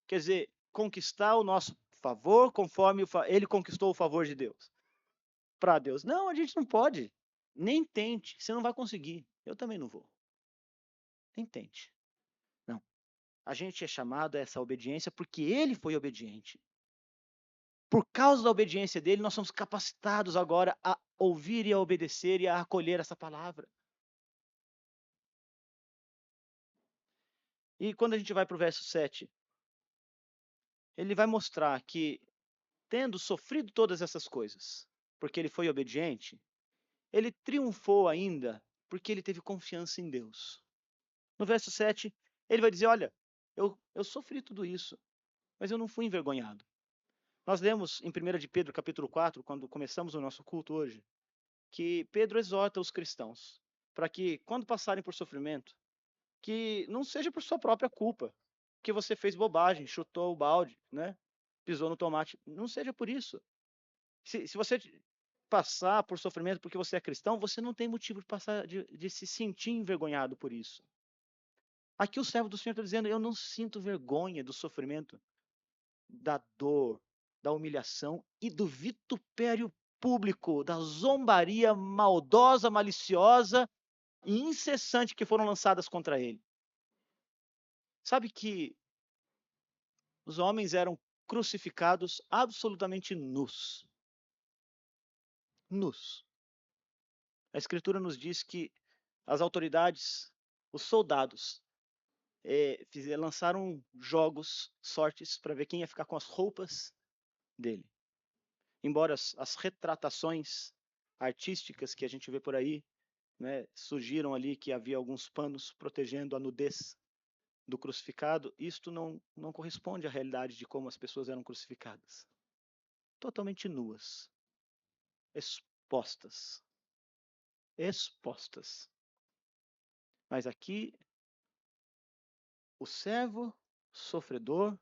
quer dizer, conquistar o nosso favor conforme ele conquistou o favor de Deus. Para Deus. Não, a gente não pode. Nem tente, você não vai conseguir. Eu também não vou. Nem tente. Não. A gente é chamado a essa obediência porque ele foi obediente. Por causa da obediência dele, nós somos capacitados agora a ouvir e a obedecer e a acolher essa palavra. E quando a gente vai para o verso 7, ele vai mostrar que, tendo sofrido todas essas coisas, porque ele foi obediente, ele triunfou ainda porque ele teve confiança em Deus. No verso 7, ele vai dizer: olha, eu sofri tudo isso, mas eu não fui envergonhado. Nós lemos em 1 de Pedro, capítulo 4, quando começamos o nosso culto hoje, que Pedro exorta os cristãos para que, quando passarem por sofrimento, que não seja por sua própria culpa, que você fez bobagem, chutou o balde, né? Pisou no tomate. Não seja por isso. Se você passar por sofrimento porque você é cristão, você não tem motivo de se sentir envergonhado por isso. Aqui o servo do Senhor está dizendo: eu não sinto vergonha do sofrimento, da dor, da humilhação e do vitupério público, da zombaria maldosa, maliciosa e incessante que foram lançadas contra ele. Sabe que os homens eram crucificados absolutamente nus. Nus. A Escritura nos diz que as autoridades, os soldados, lançaram jogos, sortes, para ver quem ia ficar com as roupas dele. Embora as retratações artísticas que a gente vê por aí, né, surgiram ali que havia alguns panos protegendo a nudez do crucificado, isto não corresponde à realidade de como as pessoas eram crucificadas. Totalmente nuas, expostas. Expostas. Mas aqui, o servo sofredor,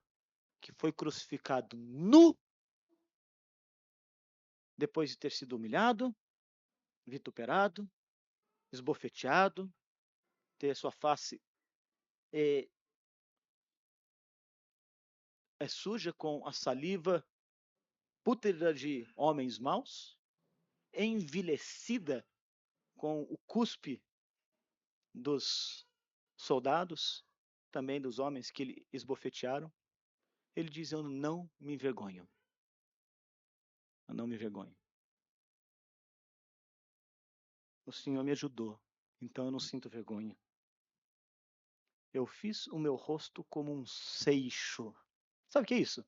que foi crucificado nu, depois de ter sido humilhado, vituperado, esbofeteado, ter sua face suja com a saliva pútrida de homens maus, envilecida com o cuspe dos soldados, também dos homens que lhe esbofetearam. Ele diz: eu não me envergonho. Eu não me envergonho. O Senhor me ajudou, então eu não sinto vergonha. Eu fiz o meu rosto como um seixo. Sabe o que é isso?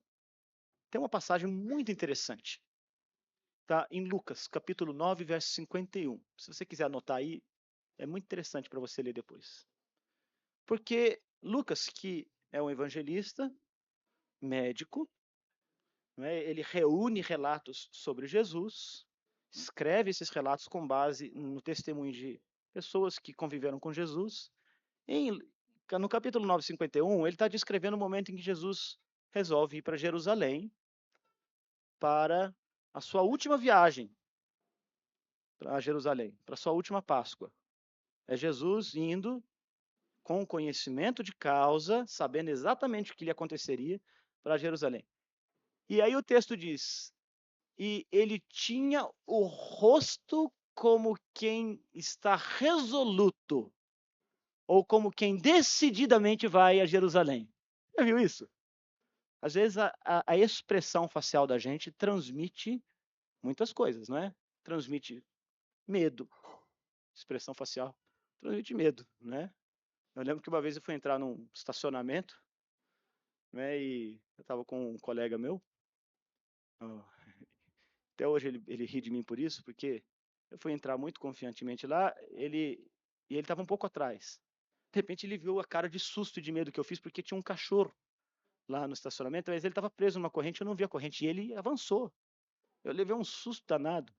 Tem uma passagem muito interessante. Tá em Lucas, capítulo 9, verso 51. Se você quiser anotar aí, é muito interessante para você ler depois. Porque Lucas, que é um evangelista, médico, ele reúne relatos sobre Jesus, escreve esses relatos com base no testemunho de pessoas que conviveram com Jesus. No capítulo 9, 51, ele está descrevendo o momento em que Jesus resolve ir para Jerusalém para a sua última viagem para Jerusalém, para a sua última Páscoa. É Jesus indo com conhecimento de causa, sabendo exatamente o que lhe aconteceria, para Jerusalém. E aí o texto diz: e ele tinha o rosto como quem está resoluto, ou como quem decididamente vai a Jerusalém. Já viu isso? Às vezes a expressão facial da gente transmite muitas coisas, não é? Transmite medo. Expressão facial transmite medo, né? Eu lembro que uma vez eu fui entrar num estacionamento, né, e eu estava com um colega meu. Até hoje ele ri de mim por isso, porque eu fui entrar muito confiantemente lá, e ele estava um pouco atrás. De repente ele viu a cara de susto e de medo que eu fiz, porque tinha um cachorro lá no estacionamento, mas ele estava preso numa corrente, eu não vi a corrente, e ele avançou. Eu levei um susto danado.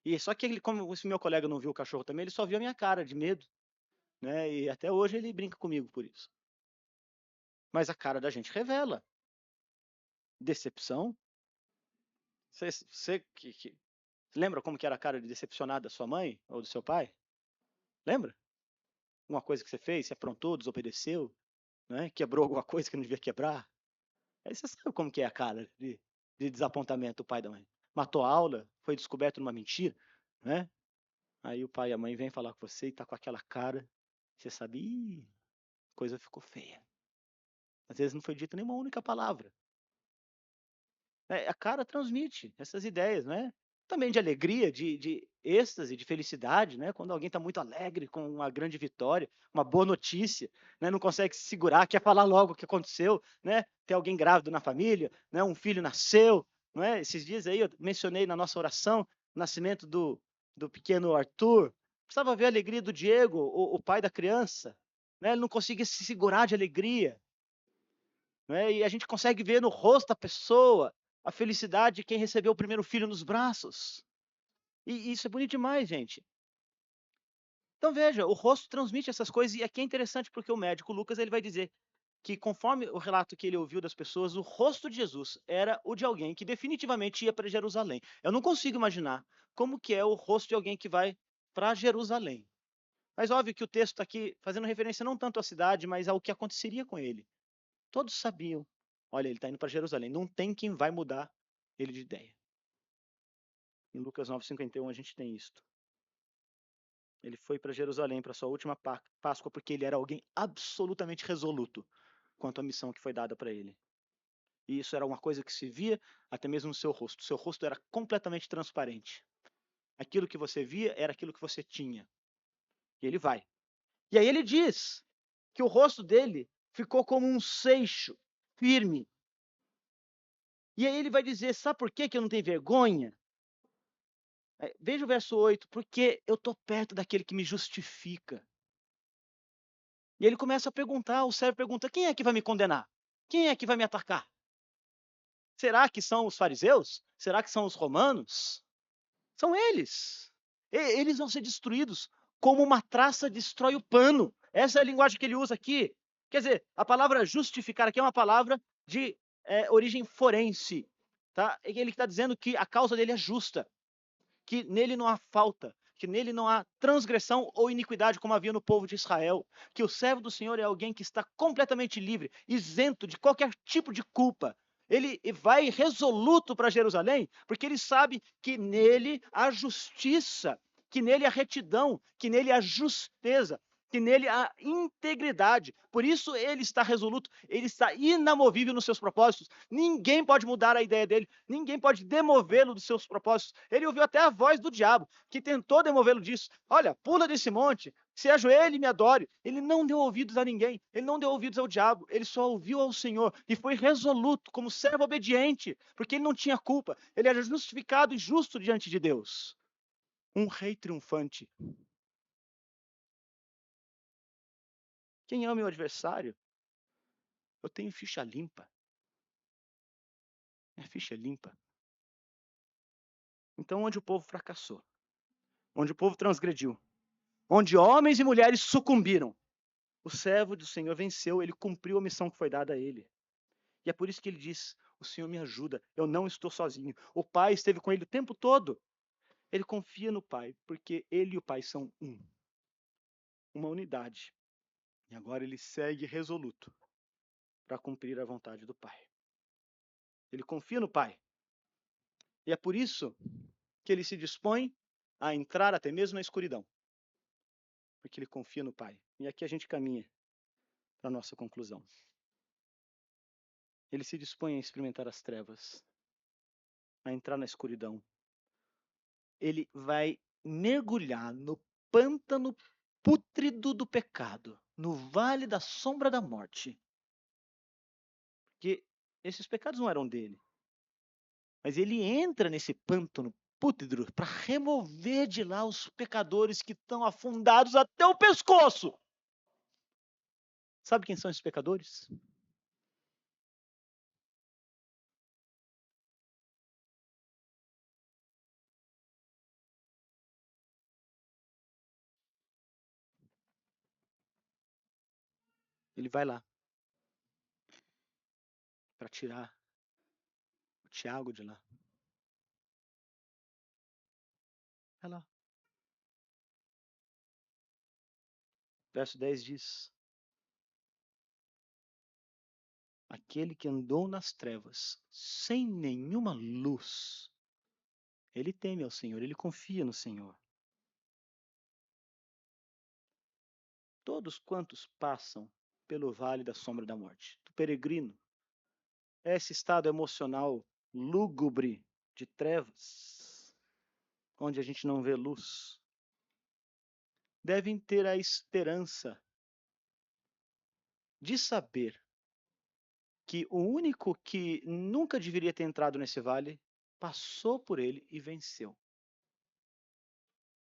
E só que ele, como esse meu colega não viu o cachorro também, ele só viu a minha cara de medo, né? E até hoje ele brinca comigo por isso. Mas a cara da gente revela decepção. Você lembra como que era a cara de decepcionado da sua mãe ou do seu pai? Lembra? Uma coisa que você fez, você aprontou, desobedeceu, né? Quebrou alguma coisa que não devia quebrar. Aí você sabe como que é a cara de desapontamento do pai e da mãe. Matou a aula, foi descoberto numa mentira, né? Aí o pai e a mãe vêm falar com você e tá com aquela cara. Você sabe, ih, a coisa ficou feia. Às vezes não foi dita nenhuma única palavra. A cara transmite essas ideias, né? Também de alegria, de êxtase, de felicidade, né? Quando alguém está muito alegre com uma grande vitória, uma boa notícia, né? Não consegue se segurar, quer falar logo o que aconteceu, né? Tem alguém grávido na família, né? Um filho nasceu, não é? Esses dias aí eu mencionei na nossa oração o nascimento do pequeno Arthur. Precisava ver a alegria do Diego, o pai da criança, né? Ele não conseguia se segurar de alegria, né? E a gente consegue ver no rosto da pessoa a felicidade de quem recebeu o primeiro filho nos braços. E isso é bonito demais, gente. Então veja, o rosto transmite essas coisas e aqui é interessante porque o médico Lucas ele vai dizer que, conforme o relato que ele ouviu das pessoas, o rosto de Jesus era o de alguém que definitivamente ia para Jerusalém. Eu não consigo imaginar como que é o rosto de alguém que vai para Jerusalém. Mas óbvio que o texto está aqui fazendo referência não tanto à cidade, mas ao que aconteceria com ele. Todos sabiam, olha, ele está indo para Jerusalém, não tem quem vai mudar ele de ideia. Em Lucas 9:51 a gente tem isto. Ele foi para Jerusalém para sua última Páscoa porque ele era alguém absolutamente resoluto quanto à missão que foi dada para ele. E isso era uma coisa que se via até mesmo no seu rosto. Seu rosto era completamente transparente. Aquilo que você via era aquilo que você tinha. E ele vai. E aí ele diz que o rosto dele ficou como um seixo firme. E aí ele vai dizer, sabe por que eu não tenho vergonha? Veja o verso 8, porque eu estou perto daquele que me justifica. E ele começa a perguntar, o servo pergunta, quem é que vai me condenar? Quem é que vai me atacar? Será que são os fariseus? Será que são os romanos? São eles. Eles vão ser destruídos como uma traça destrói o pano. Essa é a linguagem que ele usa aqui. Quer dizer, a palavra justificar aqui é uma palavra de origem forense. Tá? Ele está dizendo que a causa dele é justa, que nele não há falta, que nele não há transgressão ou iniquidade como havia no povo de Israel, que o servo do Senhor é alguém que está completamente livre, isento de qualquer tipo de culpa. Ele vai resoluto para Jerusalém, porque ele sabe que nele há justiça, que nele há retidão, que nele há justeza, que nele há integridade. Por isso ele está resoluto, ele está inamovível nos seus propósitos. Ninguém pode mudar a ideia dele, ninguém pode demovê-lo dos seus propósitos. Ele ouviu até a voz do diabo, que tentou demovê-lo disso. Olha, pula desse monte, se ajoelhe e me adore. Ele não deu ouvidos a ninguém, ele não deu ouvidos ao diabo, ele só ouviu ao Senhor e foi resoluto, como servo obediente, porque ele não tinha culpa, ele era justificado e justo diante de Deus. Um rei triunfante. Quem é o meu adversário? Eu tenho ficha limpa. Minha ficha é limpa. Então, onde o povo fracassou, onde o povo transgrediu, onde homens e mulheres sucumbiram, o servo do Senhor venceu, ele cumpriu a missão que foi dada a ele. E é por isso que ele diz, o Senhor me ajuda, eu não estou sozinho. O Pai esteve com ele o tempo todo. Ele confia no Pai, porque ele e o Pai são um. Uma unidade. E agora ele segue resoluto para cumprir a vontade do Pai. Ele confia no Pai. E é por isso que ele se dispõe a entrar até mesmo na escuridão. Porque ele confia no Pai. E aqui a gente caminha para a nossa conclusão. Ele se dispõe a experimentar as trevas, a entrar na escuridão. Ele vai mergulhar no pântano pútrido do pecado, no vale da sombra da morte. Porque esses pecados não eram dele. Mas ele entra nesse pântano pútrido para remover de lá os pecadores que estão afundados até o pescoço. Sabe quem são esses pecadores? Ele vai lá para tirar o Tiago de lá. Vai lá. Verso 10 diz: aquele que andou nas trevas, sem nenhuma luz, ele teme ao Senhor, ele confia no Senhor. Todos quantos passam pelo vale da sombra da morte, do peregrino, esse estado emocional lúgubre de trevas, onde a gente não vê luz, devem ter a esperança de saber que o único que nunca deveria ter entrado nesse vale passou por ele e venceu.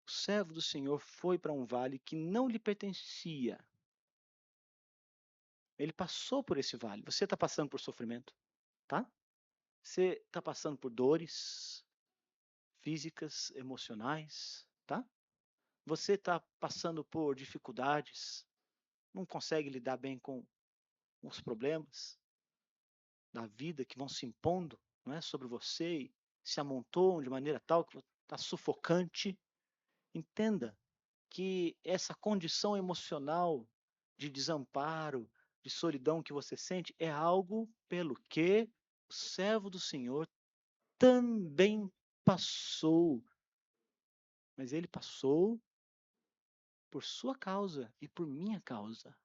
O servo do Senhor foi para um vale que não lhe pertencia. Ele passou por esse vale. Você está passando por sofrimento, tá? Você está passando por dores físicas, emocionais, tá? Você está passando por dificuldades, não consegue lidar bem com os problemas da vida que vão se impondo, não é, sobre você e se amontoam de maneira tal que está sufocante. Entenda que essa condição emocional de desamparo, de solidão que você sente é algo pelo que o servo do Senhor também passou. Mas ele passou por sua causa e por minha causa.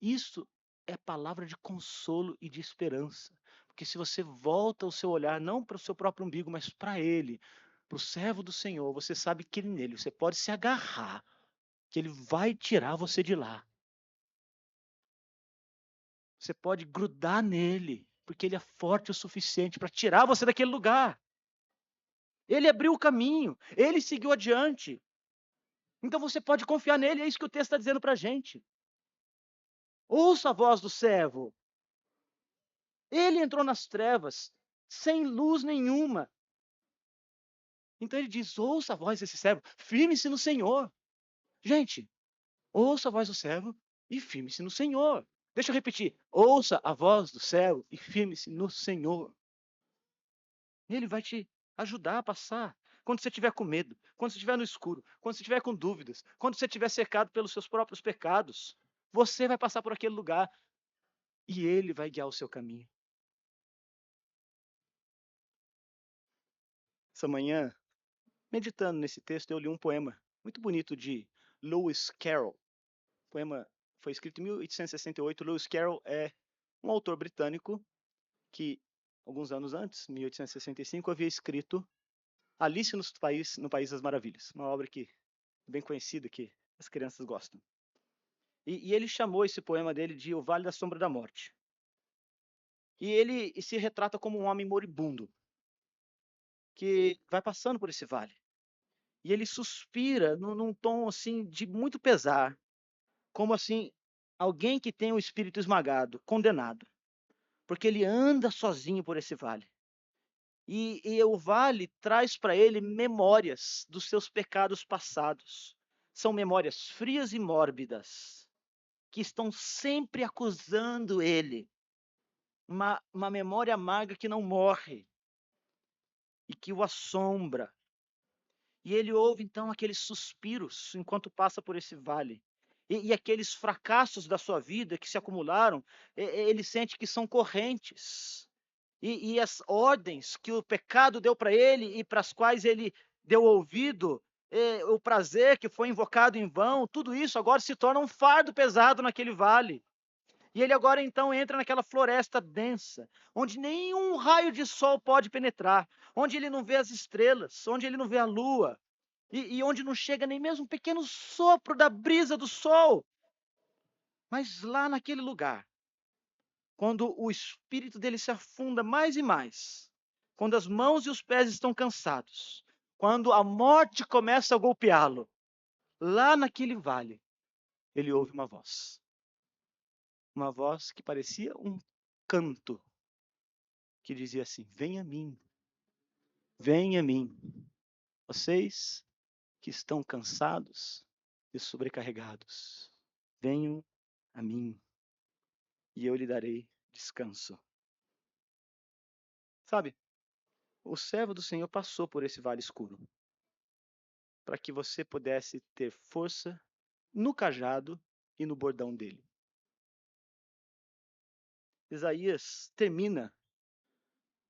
Isso é palavra de consolo e de esperança. Porque se você volta o seu olhar não para o seu próprio umbigo, mas para ele, para o servo do Senhor, você sabe que nele você pode se agarrar, que ele vai tirar você de lá. Você pode grudar nele, porque ele é forte o suficiente para tirar você daquele lugar. Ele abriu o caminho, ele seguiu adiante. Então você pode confiar nele, é isso que o texto está dizendo para a gente. Ouça a voz do servo. Ele entrou nas trevas, sem luz nenhuma. Então ele diz: ouça a voz desse servo, firme-se no Senhor. Gente, ouça a voz do servo e firme-se no Senhor. Deixa eu repetir: ouça a voz do servo e firme-se no Senhor. Ele vai te ajudar a passar. Quando você estiver com medo, quando você estiver no escuro, quando você estiver com dúvidas, quando você estiver cercado pelos seus próprios pecados, você vai passar por aquele lugar e ele vai guiar o seu caminho. Essa manhã, meditando nesse texto, eu li um poema muito bonito de Lewis Carroll. O poema foi escrito em 1868. Lewis Carroll é um autor britânico que, alguns anos antes, 1865, havia escrito Alice no País das Maravilhas, uma obra que é bem conhecida, que as crianças gostam. E ele chamou esse poema dele de O Vale da Sombra da Morte. E ele se retrata como um homem moribundo, que vai passando por esse vale. E ele suspira num tom assim de muito pesar, como assim alguém que tem o espírito esmagado, condenado, porque ele anda sozinho por esse vale. E o vale traz para ele memórias dos seus pecados passados. São memórias frias e mórbidas, que estão sempre acusando ele. Uma memória amarga que não morre e que o assombra. E ele ouve então aqueles suspiros enquanto passa por esse vale. E aqueles fracassos da sua vida que se acumularam, ele sente que são correntes. E as ordens que o pecado deu para ele e para as quais ele deu ouvido, o prazer que foi invocado em vão, tudo isso agora se torna um fardo pesado naquele vale. E ele agora então entra naquela floresta densa, onde nenhum raio de sol pode penetrar, onde ele não vê as estrelas, onde ele não vê a lua, e onde não chega nem mesmo um pequeno sopro da brisa do sol. Mas lá naquele lugar, quando o espírito dele se afunda mais e mais, quando as mãos e os pés estão cansados, quando a morte começa a golpeá-lo, lá naquele vale, ele ouve uma voz. Uma voz que parecia um canto, que dizia assim: venha a mim, vocês que estão cansados e sobrecarregados, venham a mim, e eu lhe darei descanso. Sabe, o servo do Senhor passou por esse vale escuro, para que você pudesse ter força no cajado e no bordão dele. Isaías termina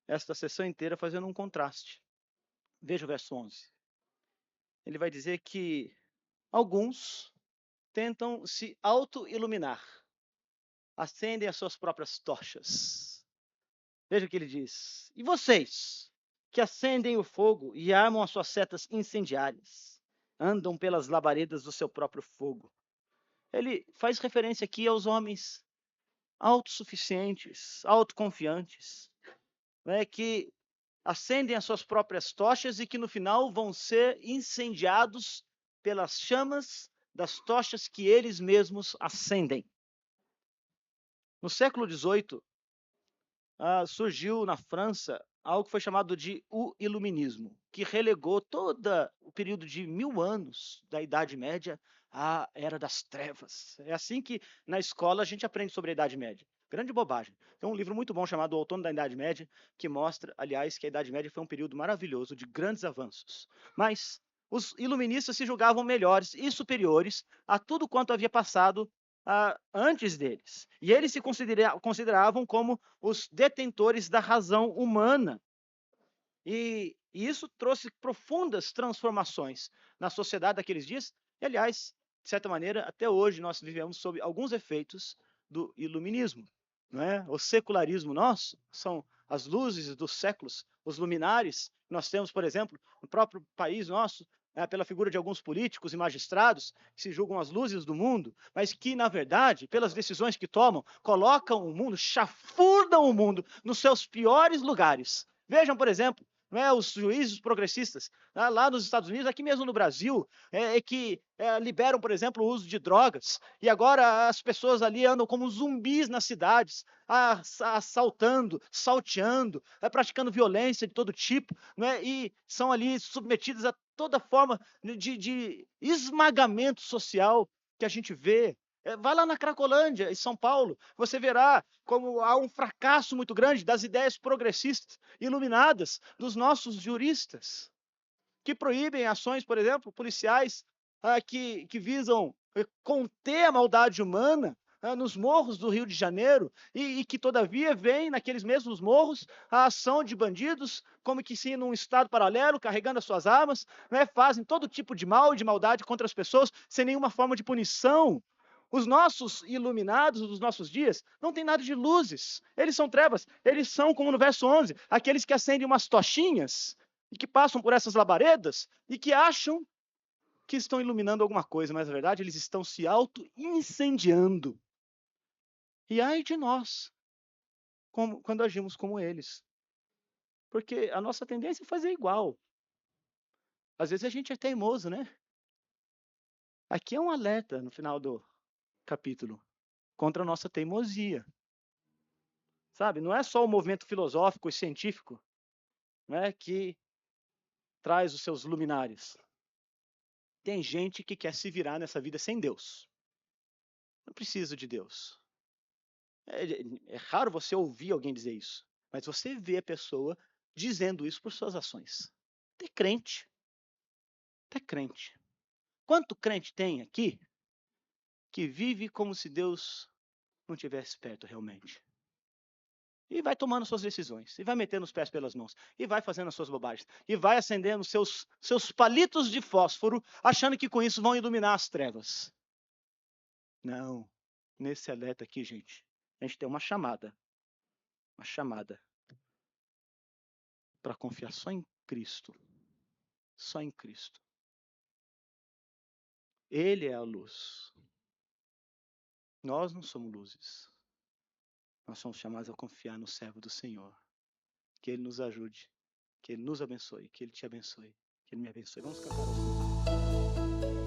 esta sessão inteira fazendo um contraste. Veja o verso 11. Ele vai dizer que alguns tentam se auto-iluminar, acendem as suas próprias tochas. Veja o que ele diz. E vocês, que acendem o fogo e armam as suas setas incendiárias, andam pelas labaredas do seu próprio fogo. Ele faz referência aqui aos homens autossuficientes, autoconfiantes, né, que acendem as suas próprias tochas e que no final vão ser incendiados pelas chamas das tochas que eles mesmos acendem. No século XVIII, surgiu na França algo que foi chamado de o Iluminismo, que relegou todo o período de 1000 anos da Idade Média a Era das Trevas. É assim que na escola a gente aprende sobre a Idade Média. Grande bobagem. Tem um livro muito bom chamado O Outono da Idade Média, que mostra, aliás, que a Idade Média foi um período maravilhoso de grandes avanços. Mas os iluministas se julgavam melhores e superiores a tudo quanto havia passado antes deles. E eles se consideravam como os detentores da razão humana. E isso trouxe profundas transformações na sociedade daqueles dias. E, aliás, de certa maneira, até hoje nós vivemos sob alguns efeitos do iluminismo. Não é? O secularismo nosso são as luzes dos séculos, os luminares. Nós temos, por exemplo, no próprio país nosso, pela figura de alguns políticos e magistrados que se julgam as luzes do mundo, mas que, na verdade, pelas decisões que tomam, colocam o mundo, chafurdam o mundo nos seus piores lugares. Vejam, por exemplo, os juízes progressistas lá nos Estados Unidos, aqui mesmo no Brasil, que liberam, por exemplo, o uso de drogas, e agora as pessoas ali andam como zumbis nas cidades, assaltando, salteando, praticando violência de todo tipo, e são ali submetidas a toda forma de esmagamento social que a gente vê. Vai lá na Cracolândia, em São Paulo, você verá como há um fracasso muito grande das ideias progressistas, iluminadas, dos nossos juristas, que proíbem ações, por exemplo, policiais que visam conter a maldade humana nos morros do Rio de Janeiro e que, todavia, vem naqueles mesmos morros a ação de bandidos, como que se num estado paralelo, carregando as suas armas, fazem todo tipo de mal e de maldade contra as pessoas, sem nenhuma forma de punição. Os nossos iluminados dos nossos dias não têm nada de luzes, eles são trevas, eles são, como no verso 11, aqueles que acendem umas tochinhas e que passam por essas labaredas e que acham que estão iluminando alguma coisa, mas na verdade eles estão se auto-incendiando. E ai de nós, quando agimos como eles. Porque a nossa tendência é fazer igual. Às vezes a gente é teimoso, né? Aqui é um alerta no final do capítulo contra a nossa teimosia. Sabe? Não é só o movimento filosófico e científico, que traz os seus luminares. Tem gente que quer se virar nessa vida sem Deus. Não preciso de Deus. É raro você ouvir alguém dizer isso, mas você vê a pessoa dizendo isso por suas ações. Até crente. Até crente. Quanto crente tem aqui que vive como se Deus não estivesse perto realmente? E vai tomando suas decisões, e vai metendo os pés pelas mãos, e vai fazendo as suas bobagens, e vai acendendo seus palitos de fósforo, achando que com isso vão iluminar as trevas. Não. Nesse alerta aqui, gente, a gente tem uma chamada para confiar só em Cristo. Só em Cristo. Ele é a luz. Nós não somos luzes. Nós somos chamados a confiar no servo do Senhor. Que Ele nos ajude. Que Ele nos abençoe. Que Ele te abençoe. Que Ele me abençoe. Vamos cantar assim.